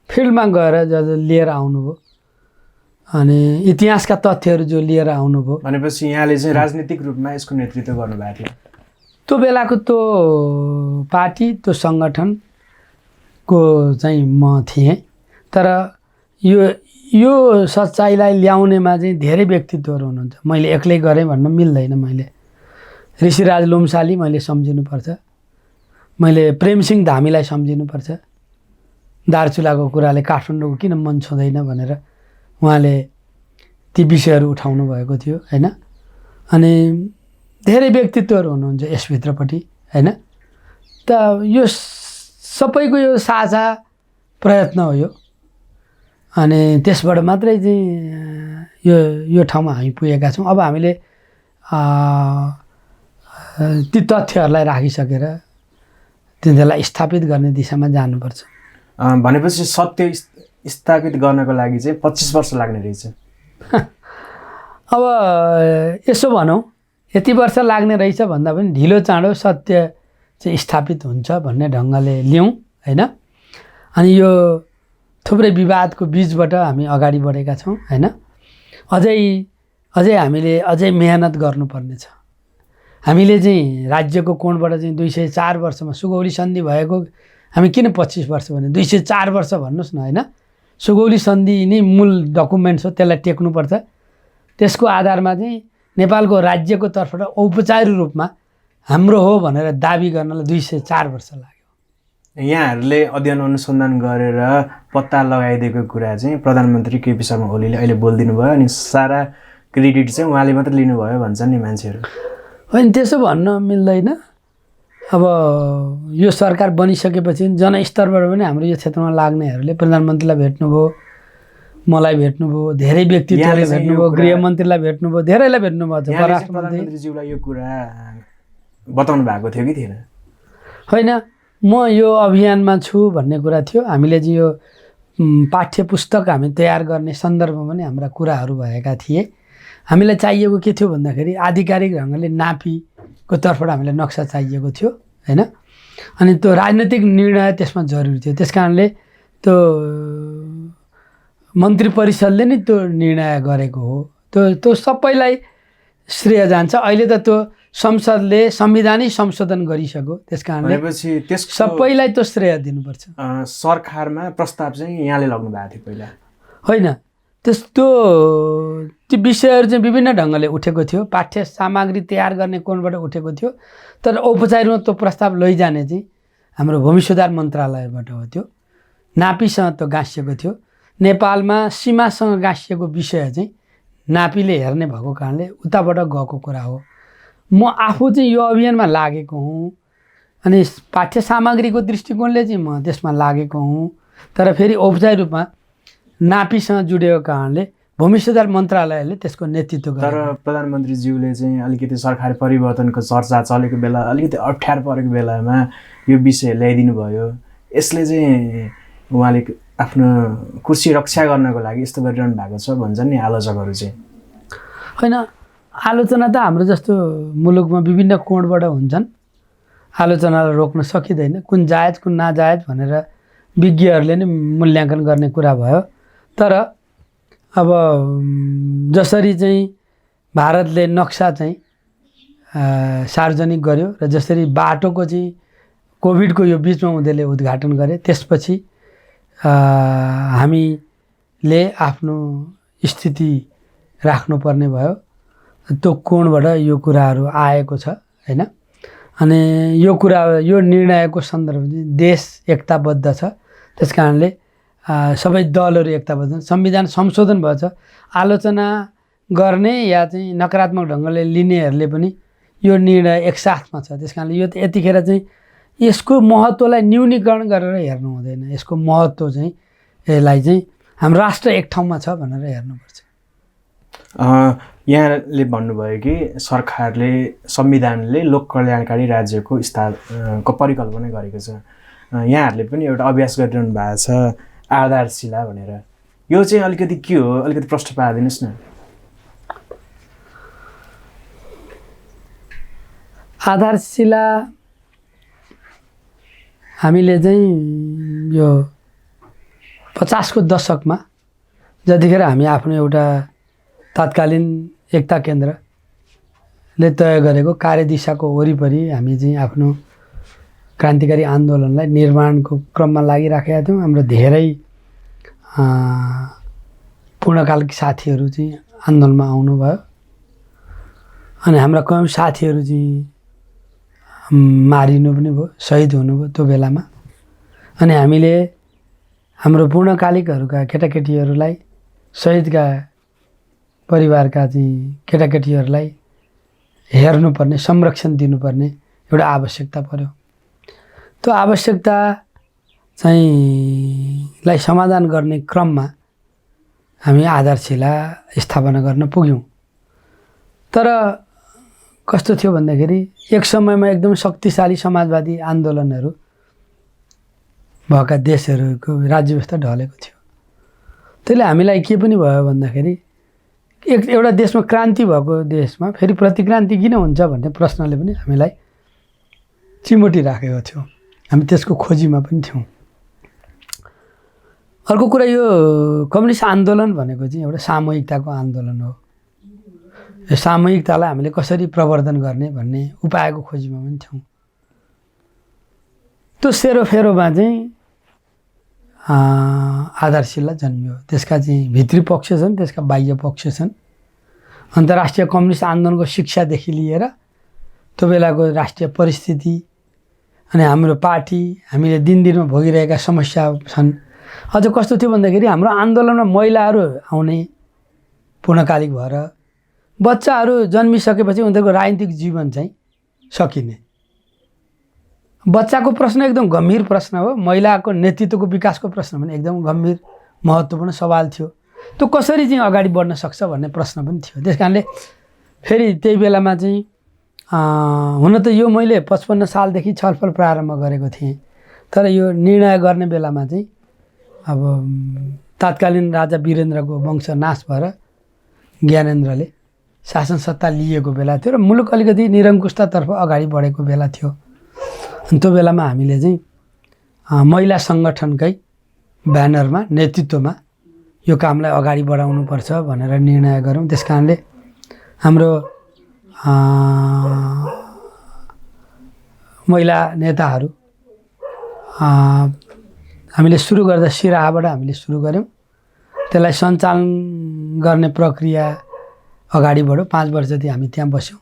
फिल्डमा गएर लिएर आउनुभयो अनि इतिहासका तथ्यहरू जो लिएर आउनुभयो। भनेपछि यहाँले चाहिँ राजनीतिक रूपमा यसको नेतृत्व गर्नुभएको थियो। त्यो बेलाको त्यो पार्टी त्यो सङ्गठनको चाहिँ म थिएँ। तर यो सच्चाइलाई ल्याउनेमा चाहिँ धेरै व्यक्तित्वहरू हुनुहुन्छ। मैले एक्लै गरेँ भन्न मिल्दैन। मैले ऋषिराज लोमसाली मैले सम्झिनुपर्छ, मैले प्रेमसिंह धामीलाई सम्झिनुपर्छ। दार्चुलाको कुराले काठमाडौँको किन मन छुँदैन भनेर उहाँले ती विषयहरू उठाउनु भएको थियो हैन। अनि धेरै व्यक्तित्वहरू हुनुहुन्छ यसभित्रपट्टि हैन। त यो सबैको यो साझा प्रयत्न हो यो। अनि त्यसबाट मात्रै चाहिँ यो ठाउँमा हामी पुगेका छौँ। अब हामीले ती तथ्यहरूलाई राखिसकेर तिनीहरूलाई स्थापित गर्ने दिशामा जानुपर्छ। भनेपछि सत्य स्थापित गर्नको लागि चाहिँ 25 वर्ष लाग्ने रहेछ। अब यसो भनौँ, यति वर्ष लाग्ने रहेछ भन्दा पनि ढिलो चाँडो सत्य चाहिँ स्थापित हुन्छ भन्ने ढङ्गले लिउँ हैन। अनि यो थुप्रै विवादको बीचबाट हामी अगाडि बढेका छौँ हैन। अझै हामीले अझै मेहनत गर्नुपर्ने छ। हामीले चाहिँ राज्यको कोणबाट चाहिँ 204 वर्षमा सुगौली सन्धि भएको हामी किन 25 वर्ष भने 204 वर्ष भन्नुहोस् न हैन। सुगौली सन्धि नै मूल डकुमेन्ट्स हो, त्यसलाई टेक्नुपर्छ। त्यसको आधारमा चाहिँ नेपालको राज्यको तर्फबाट औपचारिक रूपमा हाम्रो हो भनेर दाबी गर्नलाई 204 वर्ष लाग्यो। यहाँहरूले अध्ययन अनुसन्धान गरेर पत्ता लगाइदिएको कुरा चाहिँ प्रधानमन्त्री केपी शर्मा ओलीले अहिले बोलिदिनु भयो अनि सारा क्रेडिट चाहिँ उहाँले मात्र लिनुभयो भन्छन् नि मान्छेहरू। होइन, त्यसो भन्न मिल्दैन। अब यो सरकार बनिसकेपछि जनस्तरबाट पनि हाम्रो यो क्षेत्रमा लाग्नेहरूले प्रधानमन्त्रीलाई भेट्नुभयो, मलाई भेट्नुभयो, धेरै व्यक्तित्वले भेट्नुभयो, गृहमन्त्रीलाई भेट्नुभयो, धेरैलाई भेट्नुभएको छ। प्रधानमन्त्रीज्यूलाई यो कुरा बताउनु भएको थियो कि थिएन? होइन, म यो अभियानमा छु भन्ने कुरा थियो। हामीले चाहिँ यो पाठ्य पुस्तक हामी तयार गर्ने सन्दर्भमा पनि हाम्रा कुराहरू भएका थिए। हामीलाई चाहिएको के थियो भन्दाखेरि आधिकारिक ढङ्गले नापीको तर्फबाट हामीलाई नक्सा चाहिएको थियो हैन। अनि त्यो राजनीतिक निर्णय त्यसमा जरुरी थियो। त्यस कारणले त्यो मन्त्री परिषदले नै त्यो निर्णय गरेको हो। त्यो सबैलाई श्रेय जान्छ। अहिले त त्यो संसदले संविधानै संशोधन गरिसक्यो। त्यस कारणले सबैलाई त्यो श्रेय दिनुपर्छ। सरकारमा प्रस्ताव चाहिँ यहाँले लग्नु भएको थियो पहिला? होइन, ती विषयहरू चाहिँ विभिन्न ढङ्गले उठेको थियो। पाठ्य सामग्री तयार गर्ने कोणबाट उठेको थियो। तर औपचारिकमा त्यो प्रस्ताव लैजाने चाहिँ हाम्रो भूमि सुधार मन्त्रालयबाट हो। त्यो नापीसँग त्यो गाँसिएको थियो। नेपालमा सीमासँग गाँसिएको विषय चाहिँ नापीले हेर्ने भएको कारणले उताबाट गएको कुरा हो। म आफू चाहिँ यो अभियानमा लागेको हुँ अनि पाठ्य सामग्रीको दृष्टिकोणले चाहिँ म त्यसमा लागेको हुँ। तर फेरि औपचारिक रूपमा नापीसँग जुडेको कारणले भूमि सुधार मन्त्रालयले त्यसको नेतृत्व गर्छ। तर प्रधानमन्त्रीज्यूले चाहिँ अलिकति सरकारी परिवर्तनको चर्चा चलेको बेला, अलिकति अप्ठ्यारो परेको बेलामा यो विषय ल्याइदिनु भयो। यसले चाहिँ उहाँले आफ्नो कुर्सी रक्षा गर्नको लागि यस्तो गरिरहनु भएको छ भन्छन् नि आलोचकहरू चाहिँ। होइन, आलोचना त हाम्रो जस्तो मुलुकमा विभिन्न कोणबाट हुन्छन्। आलोचनालाई रोक्न सकिँदैन। कुन जायज कुन नाजायज भनेर विज्ञहरूले नै मूल्याङ्कन गर्ने कुरा भयो। तर अब जसरी चाहिँ भारतले नक्सा चाहिँ सार्वजनिक गर्यो र जसरी बाटोको चाहिँ कोभिडको यो बिचमा उनीहरूले उद्घाटन गरे, त्यसपछि हामीले आफ्नो स्थिति राख्नुपर्ने भयो। त्यो कोणबाट यो कुराहरू आएको छ हैन। अनि यो निर्णयको सन्दर्भ देश एकताबद्ध छ। त्यस कारणले सबै दलहरू एकताबद्ध, संविधान संशोधन भएछ। आलोचना गर्ने या चाहिँ नकारात्मक ढङ्गले लिनेहरूले पनि यो निर्णय एकसाथमा छ। त्यस कारणले यो यतिखेर चाहिँ यसको महत्त्वलाई न्यूनीकरण गरेर हेर्नु हुँदैन। यसको महत्त्व चाहिँ यसलाई चाहिँ हाम्रो राष्ट्र एक ठाउँमा छ भनेर हेर्नुपर्छ। यहाँले भन्नुभयो कि सरकारले संविधानले लोक कल्याणकारी राज्यको को परिकल्पना गरेको छ। यहाँहरूले पनि एउटा अभ्यास गरिरहनु भएको छ आधारशिला भनेर। यो चाहिँ अलिकति के हो, अलिकति प्रश्न पारिदिनुहोस् न। आधारशिला हामीले चाहिँ यो 50 को दशकमा जतिखेर हामी आफ्नो एउटा तत्कालीन एकता केन्द्रले तय गरेको कार्यदिशाको वरिपरि हामी चाहिँ आफ्नो क्रान्तिकारी आन्दोलनलाई निर्माणको क्रममा लागिराखेका थियौँ। हाम्रो धेरै पूर्णकालिक साथीहरू चाहिँ आन्दोलनमा आउनुभयो अनि हाम्रा कयौँ साथीहरू चाहिँ मारिनु पनि भयो, शहीद हुनुभयो त्यो बेलामा। अनि हामीले हाम्रो पूर्णकालिकहरूका केटाकेटीहरूलाई, शहीदका परिवारका चाहिँ केटाकेटीहरूलाई हेर्नुपर्ने, संरक्षण दिनुपर्ने एउटा आवश्यकता पर्यो। त्यो आवश्यकता चाहिँ लाई समाधान गर्ने क्रममा हामी आधारशिला स्थापना गर्न पुग्यौँ। तर कस्तो थियो भन्दाखेरि एक समयमा एकदम शक्तिशाली समाजवादी आन्दोलनहरू भएका देशहरूको राज्य व्यवस्था ढलेको थियो। त्यसले हामीलाई के पनि भयो भन्दाखेरि एउटा देशमा क्रान्ति भएको देशमा फेरि प्रतिक्रान्ति किन हुन्छ भन्ने प्रश्नले पनि हामीलाई चिमोटी राखेको थियो। हामी त्यसको खोजीमा पनि थियौँ। अर्को कुरा, यो कम्युनिस्ट आन्दोलन भनेको चाहिँ एउटा सामूहिकताको आन्दोलन हो। यो सामूहिकतालाई हामीले कसरी प्रवर्धन गर्ने भन्ने उपायको खोजीमा पनि थियौँ। त्यो सेरोफेरोमा चाहिँ आधारशिला जन्मियो। त्यसका चाहिँ भित्री पक्ष छन्, त्यसका बाह्य पक्ष छन्। अन्तर्राष्ट्रिय कम्युनिस्ट आन्दोलनको शिक्षादेखि लिएर त्यो बेलाको राष्ट्रिय परिस्थिति अनि हाम्रो पार्टी, हामीले दिनदिनमा भोगिरहेका समस्या छन्। अझ कस्तो थियो भन्दाखेरि हाम्रो आन्दोलनमा महिलाहरू आउने पूर्णकालिक भएर, बच्चाहरू जन्मिसकेपछि उनीहरूको राजनीतिक जीवन चाहिँ सकिने। बच्चाको प्रश्न एकदम गम्भीर प्रश्न हो। महिलाको नेतृत्वको विकासको प्रश्न पनि एकदम गम्भीर महत्त्वपूर्ण सवाल थियो। त्यो कसरी चाहिँ अगाडि बढ्न सक्छ भन्ने प्रश्न पनि थियो। त्यस कारणले फेरि त्यही बेलामा चाहिँ हुन त यो मैले 55 सालदेखि छलफल प्रारम्भ गरेको थिएँ। तर यो निर्णय गर्ने बेलामा चाहिँ अब तत्कालीन राजा वीरेन्द्रको वंश नाश भएर ज्ञानेन्द्रले शासन सत्ता लिएको बेला थियो र मुलुक अलिकति निरङ्कुशतातर्फ अगाडि बढेको बेला थियो। अनि त्यो बेलामा हामीले चाहिँ महिला सङ्गठनकै ब्यानरमा, नेतृत्वमा यो कामलाई अगाडि बढाउनुपर्छ भनेर निर्णय गऱ्यौँ। त्यस कारणले हाम्रो महिला नेताहरू हामीले सुरु गर्दा सिराहाबाट हामीले सुरु गऱ्यौँ। त्यसलाई सञ्चालन गर्ने प्रक्रिया अगाडि बढ्यो। 5 वर्ष जति हामी त्यहाँ बस्यौँ।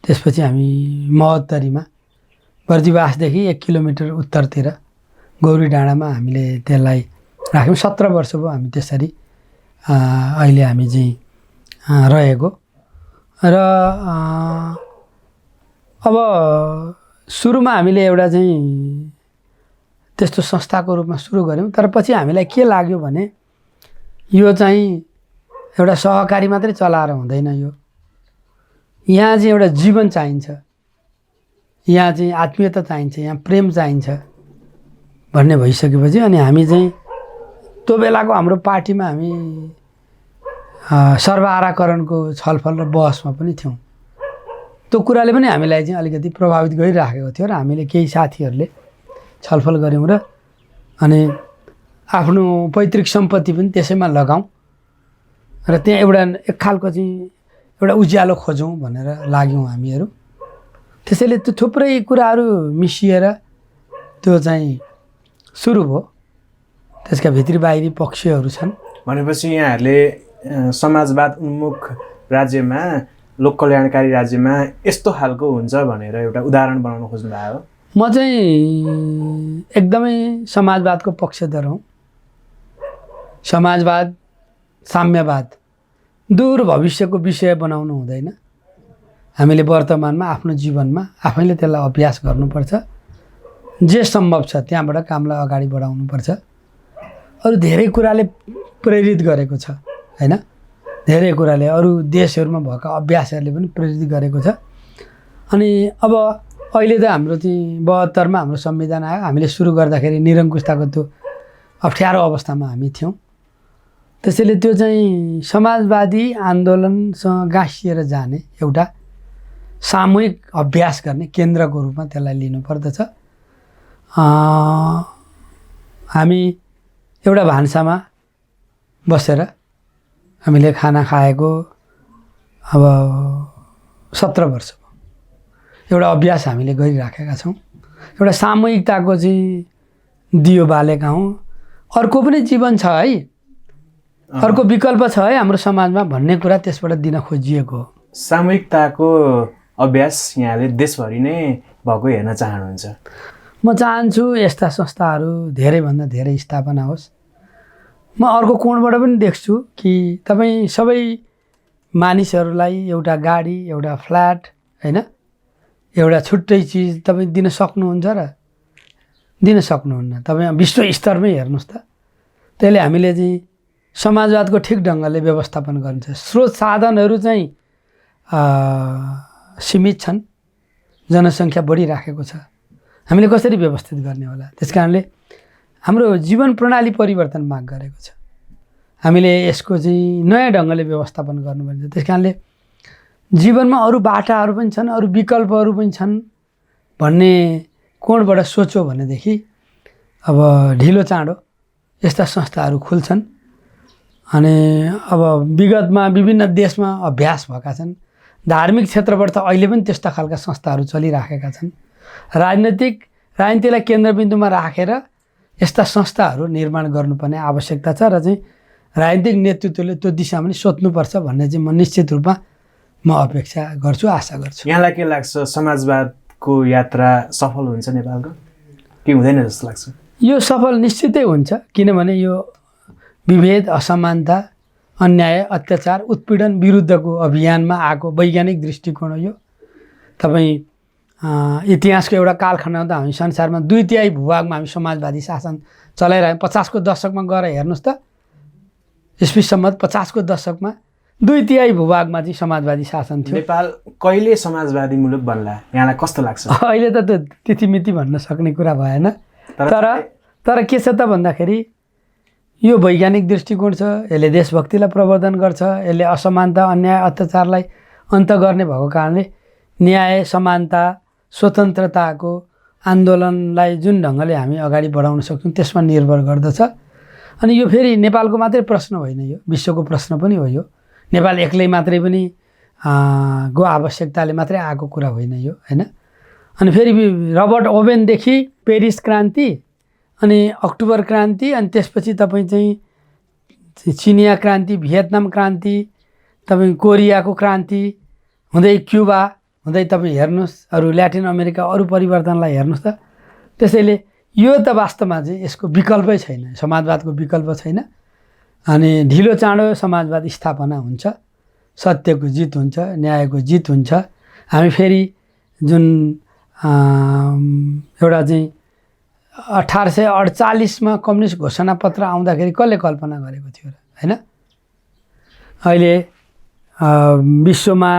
त्यसपछि हामी महोत्तरीमा बर्दिवासदेखि 1 किलोमिटर उत्तरतिर गौरी डाँडामा हामीले त्यसलाई राख्यौँ। 17 वर्ष भयो हामी त्यसरी अहिले हामी चाहिँ रहेको। र अब सुरुमा हामीले एउटा चाहिँ त्यस्तो संस्थाको रूपमा सुरु गऱ्यौँ। तर पछि हामीलाई के लाग्यो भने यो चाहिँ एउटा सहकारी मात्रै चलाएर हुँदैन। यो यहाँ चाहिँ एउटा जीवन चाहिन्छ, यहाँ चाहिँ आत्मीयता चाहिन्छ, यहाँ प्रेम चाहिन्छ भन्ने भइसकेपछि अनि हामी चाहिँ त्यो बेलाको हाम्रो पार्टीमा हामी सर्वहाराकरणको छलफल र बहसमा पनि थियौँ। त्यो कुराले पनि हामीलाई चाहिँ अलिकति प्रभावित गरिराखेको थियो र हामीले केही साथीहरूले छलफल गऱ्यौँ र अनि आफ्नो पैतृक सम्पत्ति पनि त्यसैमा लगाऊँ र त्यहाँ एउटा एक खालको चाहिँ एउटा उज्यालो खोजौँ भनेर लाग्यौँ हामीहरू। त्यसैले त्यो थुप्रै कुराहरू मिसिएर त्यो चाहिँ सुरु भयो। त्यसका भित्री बाहिरी पक्षहरू छन्। भनेपछि यहाँहरूले समाजवाद उन्मुख राज्यमा, लोक कल्याणकारी राज्यमा यस्तो खालको हुन्छ भनेर एउटा उदाहरण बनाउन खोज्नु भयो। म चाहिँ एकदमै समाजवादको पक्षधर हुँ। समाजवाद, साम्यवाद दूर भविष्यको विषय बनाउनु हुँदैन। हामीले वर्तमानमा आफ्नो जीवनमा आफैले त्यसलाई अभ्यास गर्नुपर्छ। जे सम्भव छ त्यहाँबाट कामलाई अगाडि बढाउनुपर्छ। अरू धेरै कुराले प्रेरित गरेको छ हैन, धेरै कुराले अरू देशहरूमा भएका अभ्यासहरूले पनि प्रेरित गरेको छ। अनि अब अहिले त हाम्रो चाहिँ 72 मा हाम्रो संविधान आयो। हामीले सुरु गर्दाखेरि निरङ्कुशताको त्यो अप्ठ्यारो अवस्थामा हामी थियौँ। त्यसैले त्यो चाहिँ समाजवादी आन्दोलनसँग गाँसिएर जाने एउटा सामूहिक अभ्यास गर्ने केन्द्रको रूपमा त्यसलाई लिनुपर्दछ। हामी एउटा भान्सामा बसेर हामीले खाना खाएको अब 17 वर्ष भयो। एउटा अभ्यास हामीले गरिराखेका छौँ। एउटा सामूहिकताको चाहिँ दियो बालेका हौँ। अर्को पनि जीवन छ है, अर्को विकल्प छ है हाम्रो समाजमा भन्ने कुरा त्यसबाट दिन खोजिएको हो। सामूहिकताको अभ्यास यहाँले देशभरि नै भएको हेर्न चाहनुहुन्छ? म चाहन्छु यस्ता संस्थाहरू धेरैभन्दा धेरै स्थापना होस्। म अर्को कोणबाट पनि देख्छु कि तपाईँ सबै मानिसहरूलाई एउटा गाडी, एउटा फ्ल्याट हैन, एउटा छुट्टै चिज तपाईँ दिन सक्नुहुन्छ र दिन सक्नुहुन्न। तपाईँ विश्व स्तरमै हेर्नुहोस् त। त्यसले हामीले चाहिँ समाजवादको ठिक ढङ्गले व्यवस्थापन गर्नु छ। स्रोत साधनहरू चाहिँ सीमित छन्, जनसङ्ख्या बढिराखेको छ। हामीले कसरी व्यवस्थित गर्ने होला? त्यस कारणले हाम्रो जीवन प्रणाली परिवर्तन माग गरेको छ। हामीले यसको चाहिँ नयाँ ढङ्गले व्यवस्थापन गर्नुपर्छ। त्यस कारणले जीवनमा अरू बाटाहरू पनि छन्, अरू विकल्पहरू पनि छन् भन्ने कोणबाट सोच्यो भनेदेखि अब ढिलो चाँडो यस्ता संस्थाहरू खुल्छन्। अनि अब विगतमा विभिन्न देशमा अभ्यास भएका छन्। धार्मिक क्षेत्रबाट त अहिले पनि त्यस्ता खालका संस्थाहरू चलिराखेका छन्। राजनीतिलाई केन्द्रबिन्दुमा राखेर यस्ता संस्थाहरू निर्माण गर्नुपर्ने आवश्यकता छ र चाहिँ राजनीतिक नेतृत्वले त्यो दिशामा पनि सोच्नुपर्छ भन्ने चाहिँ म निश्चित रूपमा म अपेक्षा गर्छु, आशा गर्छु। यहाँलाई के लाग्छ, समाजवादको यात्रा सफल हुन्छ नेपालको कि हुँदैन जस्तो लाग्छ? यो सफल निश्चितै हुन्छ, किनभने यो विभेद, असमानता, अन्याय, अत्याचार, उत्पीडन विरुद्धको अभियानमा आएको वैज्ञानिक दृष्टिकोण हो यो। तपाईँ इतिहासको एउटा कालखण्डमा त हामी संसारमा 2/3 भूभागमा हामी समाजवादी शासन चलाइरहेको। 50 को दशकमा गएर हेर्नुहोस् त, ईस्वी सम्मत 50 को दशकमा 2/3 भूभागमा चाहिँ समाजवादी शासन थियो। नेपाल कहिले समाजवादी मुलुक बन्ला यहाँलाई कस्तो लाग्छ? अहिले त त्यो तिथिमिति भन्न सक्ने कुरा भएन। तर के छ त भन्दाखेरि यो वैज्ञानिक दृष्टिकोण छ। यसले देशभक्तिलाई प्रवर्धन गर्छ। यसले असमानता, अन्याय, अत्याचारलाई अन्त गर्ने भएको कारणले न्याय, समानता, स्वतन्त्रताको आन्दोलनलाई जुन ढङ्गले हामी अगाडि बढाउन सक्छौँ त्यसमा निर्भर गर्दछ। अनि यो फेरि नेपालको मात्रै प्रश्न होइन, यो विश्वको प्रश्न पनि हो। यो नेपाल एक्लै मात्रै पनि को आवश्यकताले मात्रै आएको कुरा होइन यो हैन। अनि फेरि रबर्ट ओवेनदेखि पेरिस क्रान्ति, अनि अक्टोबर क्रान्ति, अनि त्यसपछि तपाईँ चाहिँ चिनिया क्रान्ति, भियतनाम क्रान्ति, तपाईँ कोरियाको क्रान्ति हुँदै क्युबा हुँदै तपाईँ हेर्नुहोस्, अरू ल्याटिन अमेरिका अरू परिवर्तनलाई हेर्नुहोस् त। त्यसैले यो त वास्तवमा चाहिँ यसको विकल्पै छैन, समाजवादको विकल्प छैन। अनि ढिलो चाँडो समाजवाद स्थापना हुन्छ, सत्यको जित हुन्छ, न्यायको जित हुन्छ। हामी फेरि जुन एउटा चाहिँ 1848 मा कम्युनिस्ट घोषणापत्र आउँदाखेरि कसले कल्पना गरेको थियो र हैन? अहिले विश्वमा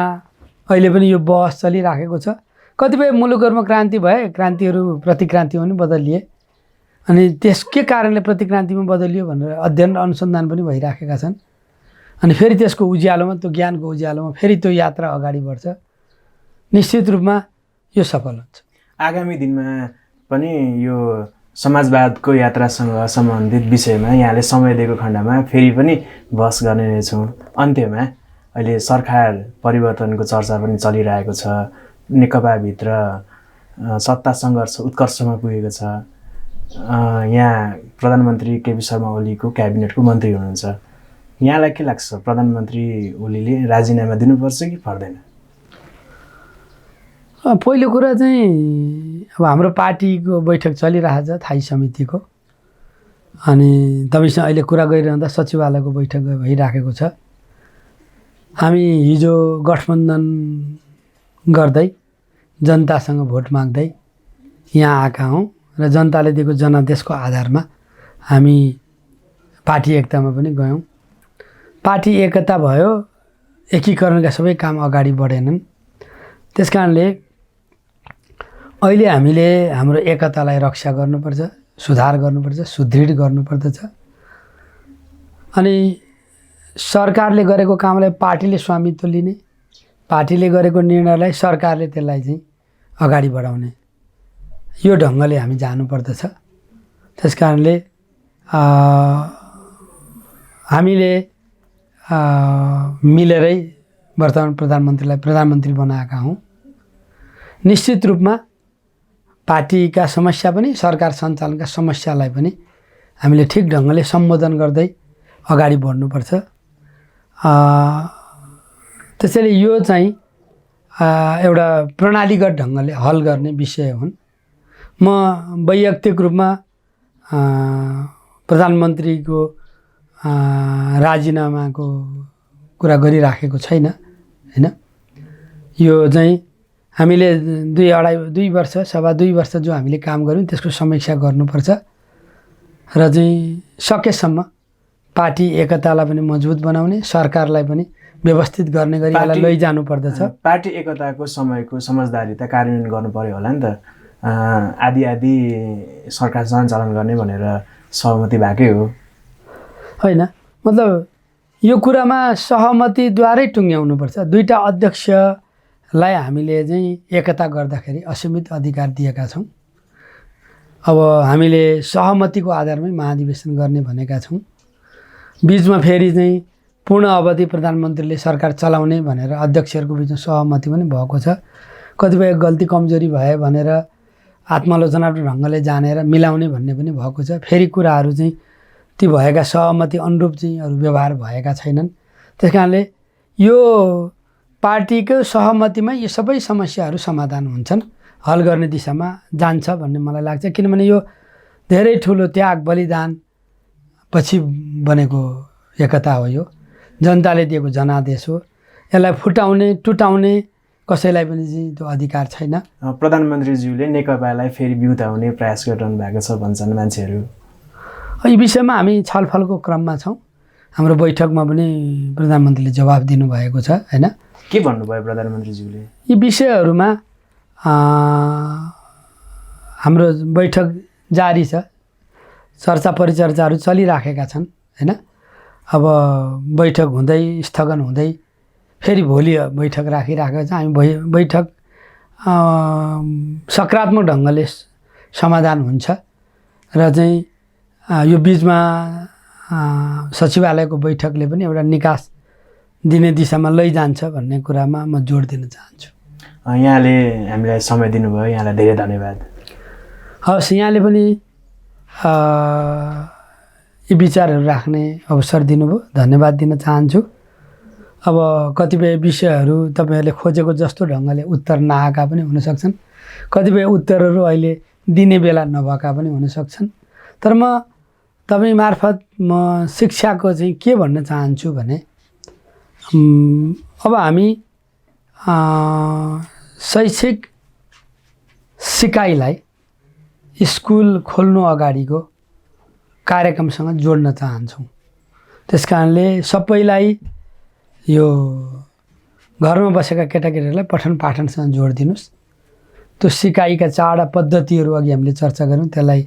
अहिले पनि यो बहस चलिराखेको छ। कतिपय मुलुकहरूमा क्रान्ति भए, क्रान्तिहरू प्रतिक्रान्तिमा पनि बदलिए। अनि के कारणले प्रतिक्रान्तिमा बदलियो भनेर अध्ययन र अनुसन्धान पनि भइराखेका छन्। अनि फेरि त्यसको उज्यालोमा, त्यो ज्ञानको उज्यालोमा फेरि त्यो यात्रा अगाडि बढ्छ। निश्चित रूपमा यो सफल हुन्छ। आगामी दिनमा पनि यो समाजवादको यात्रासँग सम्बन्धित विषयमा यहाँले समय दिएको खण्डमा फेरि पनि बहस गर्ने नै छौँ। अन्त्यमा अहिले सरकार परिवर्तनको चर्चा पनि चलिरहेको छ। नेकपाभित्र सत्ता सङ्घर्ष उत्कर्षमा पुगेको छ। यहाँ प्रधानमन्त्री केपी शर्मा ओलीको क्याबिनेटको मन्त्री हुनुहुन्छ। यहाँलाई के लाग्छ, प्रधानमन्त्री ओलीले राजीनामा दिनुपर्छ कि पर्दैन? पहिलो कुरा चाहिँ अब हाम्रो पार्टीको बैठक चलिरहेछ, थाई समितिको। अनि तपाईँसँग अहिले कुरा गरिरहँदा सचिवालयको बैठक भइराखेको छ। हामी हिजो गठबन्धन गर्दै जनतासँग भोट माग्दै यहाँ आएका हौँ र जनताले दिएको जनादेशको आधारमा हामी पार्टी एकतामा पनि गयौँ। पार्टी एकता भयो, एकीकरणका सबै काम अगाडि बढेनन्। त्यस कारणले अहिले हामीले हाम्रो एकतालाई रक्षा गर्नुपर्छ, सुधार गर्नुपर्छ, सुदृढ गर्नुपर्दछ। अनि सरकारले गरेको कामलाई पार्टीले स्वामित्व लिने, पार्टीले गरेको निर्णयलाई सरकारले त्यसलाई चाहिँ अगाडि बढाउने, यो ढङ्गले हामी जानुपर्दछ। त्यस कारणले हामीले मिलेरै वर्तमान प्रधानमन्त्रीलाई प्रधानमन्त्री बनाएका हौँ। निश्चित रूपमा पार्टीका समस्या पनि सरकार सञ्चालनका समस्यालाई पनि हामीले ठिक ढङ्गले सम्बोधन गर्दै अगाडि बढ्नुपर्छ। त्यसैले यो चाहिँ एउटा प्रणालीगत ढङ्गले हल गर्ने विषय हुन्। म वैयक्तिक रूपमा प्रधानमन्त्रीको राजीनामाको कुरा गरिराखेको छैन, हैन। यो चाहिँ हामीले 2 वर्ष सभा 2 वर्ष जो हामीले काम गऱ्यौँ त्यसको समीक्षा गर्नुपर्छ र चाहिँ सकेसम्म पार्टी एकतालाई पनि मजबुत बनाउने, सरकारलाई पनि व्यवस्थित गर्ने गरी यसलाई लैजानु पर्दछ। पार्टी एकताको समयको समझदारी त कार्यान्वयन गर्नु पर्यो होला नि त। आदि सरकार सञ्चालन गर्ने भनेर सहमति भएकै हो होइन। मतलब यो कुरामा सहमतिद्वारै टुङ्ग्याउनुपर्छ। 2टा अध्यक्षलाई हामीले चाहिँ एकता गर्दाखेरि असीमित अधिकार दिएका छौँ। अब हामीले सहमतिको आधारमै महाधिवेशन गर्ने भनेका छौँ। बिचमा फेरि चाहिँ पूर्ण अवधि प्रधानमन्त्रीले सरकार चलाउने भनेर अध्यक्षहरूको बिचमा सहमति पनि भएको छ। कतिपय गल्ती कमजोरी भए भनेर आत्मालोचनात्मक ढङ्गले जानेर मिलाउने भन्ने पनि भएको छ। फेरि कुराहरू चाहिँ ती भएका सहमति अनुरूप चाहिँ अरू व्यवहार भएका छैनन्। त्यस कारणले यो पार्टीको सहमतिमै यो सबै समस्याहरू समाधान हुन्छन्, हल गर्ने दिशामा जान्छ भन्ने मलाई लाग्छ। किनभने यो धेरै ठुलो त्याग बलिदान पछि बनेको एकता हो। यो जनताले दिएको जनादेश हो। यसलाई फुटाउने टुटाउने कसैलाई पनि चाहिँ त्यो अधिकार छैन। प्रधानमन्त्रीज्यूले नेकपालाई फेरि बिउताउने प्रयास गरिरहनु भएको छ भन्छन् मान्छेहरू। यी विषयमा हामी छलफलको क्रममा छौँ। हाम्रो बैठकमा पनि प्रधानमन्त्रीले जवाफ दिनुभएको छ, हैन। के भन्नुभयो प्रधानमन्त्रीज्यूले? यी विषयहरूमा हाम्रो बैठक जारी छ, चर्चा परिचर्चाहरू चलिराखेका छन्, हैन। अब बैठक हुँदै स्थगन हुँदै फेरि भोलि बैठक राखिराखेको छ। हामी बैठक सकारात्मक ढङ्गले समाधान हुन्छ र चाहिँ यो बिचमा सचिवालयको बैठकले पनि एउटा निकास दिने दिशामा लैजान्छ भन्ने कुरामा म जोड दिन चाहन्छु। यहाँले हामीलाई समय दिनुभयो, यहाँलाई धेरै धन्यवाद। हवस्, यहाँले पनि यी विचारहरू राख्ने अवसर दिनुभयो, धन्यवाद दिन चाहन्छु। अब कतिपय विषयहरू तपाईँहरूले खोजेको जस्तो ढङ्गले उत्तर नआएका पनि हुनसक्छन्, कतिपय उत्तरहरू अहिले दिने बेला नभएका पनि हुनसक्छन्। तर म तपाईँ मार्फत म शिक्षाको चाहिँ के भन्न चाहन्छु भने अब हामी शैक्षिक सिकाइलाई स्कुल खोल्नु अगाडिको कार्यक्रमसँग जोड्न चाहन्छौँ। त्यस कारणले सबैलाई यो घरमा बसेका केटाकेटीहरूलाई पठन पाठनसँग जोड दिनुहोस्। त्यो सिकाइका चारवटा पद्धतिहरू अघि हामीले चर्चा गऱ्यौँ, त्यसलाई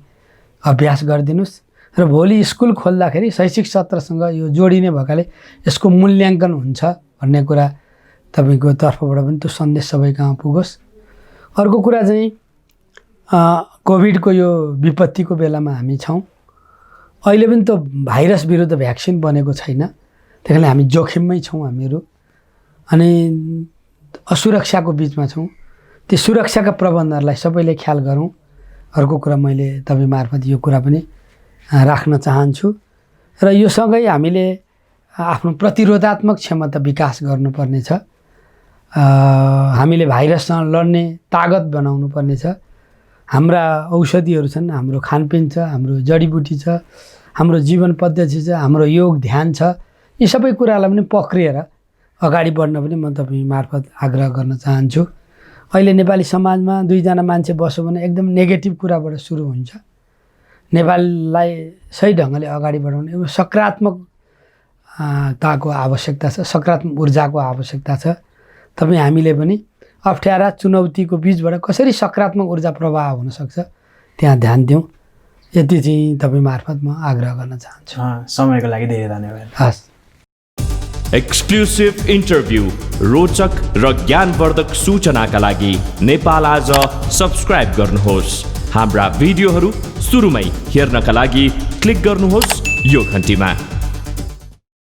अभ्यास गरिदिनुहोस् र भोलि स्कुल खोल्दाखेरि शैक्षिक सत्रसँग यो जोडिने भएकाले यसको मूल्याङ्कन हुन्छ भन्ने कुरा तपाईँको तर्फबाट पनि त्यो सन्देश सबैकहाँ पुगोस्। अर्को कुरा चाहिँ कोभिडको यो विपत्तिको बेलामा हामी छौँ। अहिले पनि त्यो भाइरस विरुद्ध भ्याक्सिन बनेको छैन, त्यही कारणले हामी जोखिममै छौँ हामीहरू, अनि असुरक्षाको बिचमा छौँ। ती सुरक्षाका प्रबन्धहरूलाई सबैले ख्याल गरौँ। अर्को कुरा मैले तपाईँ मार्फत यो कुरा पनि राख्न चाहन्छु र यो सँगै हामीले आफ्नो प्रतिरोधात्मक क्षमता विकास गर्नुपर्ने छ। हामीले भाइरससँग लड्ने तागत बनाउनु पर्ने छ। हाम्रा औषधिहरू छन्, हाम्रो खानपिन छ, हाम्रो जडीबुटी छ, हाम्रो जीवन पद्धति छ, हाम्रो योग ध्यान छ। यी सबै कुरालाई पनि पक्रिएर अगाडि बढ्न पनि म तपाईँ मार्फत आग्रह गर्न चाहन्छु। अहिले नेपाली समाजमा दुईजना मान्छे बस्यो भने एकदम नेगेटिभ कुराबाट सुरु हुन्छ। नेपाललाई सही ढङ्गले अगाडि बढाउने एउटा सकारात्मकताको आवश्यकता छ, सकारात्मक ऊर्जाको आवश्यकता छ। तपाईँ हामीले पनि अप्ठ्यारा चुनौतीको बिचबाट कसरी सकारात्मक ऊर्जा प्रवाह हुनसक्छ त्यहाँ ध्यान दिउँ, यति चाहिँ तपाईँ मार्फत म आग्रह गर्न चाहन्छु। समयको लागि धेरै धन्यवाद। हस्। एक्सक्लुसिभ इन्टरभ्यू, रोचक र ज्ञानवर्धक सूचनाका लागि नेपाल आज सब्स्क्राइब गर्नुहोस्। हाम्रा भिडियोहरू सुरुमै हेर्नका लागि क्लिक गर्नुहोस् यो घन्टीमा।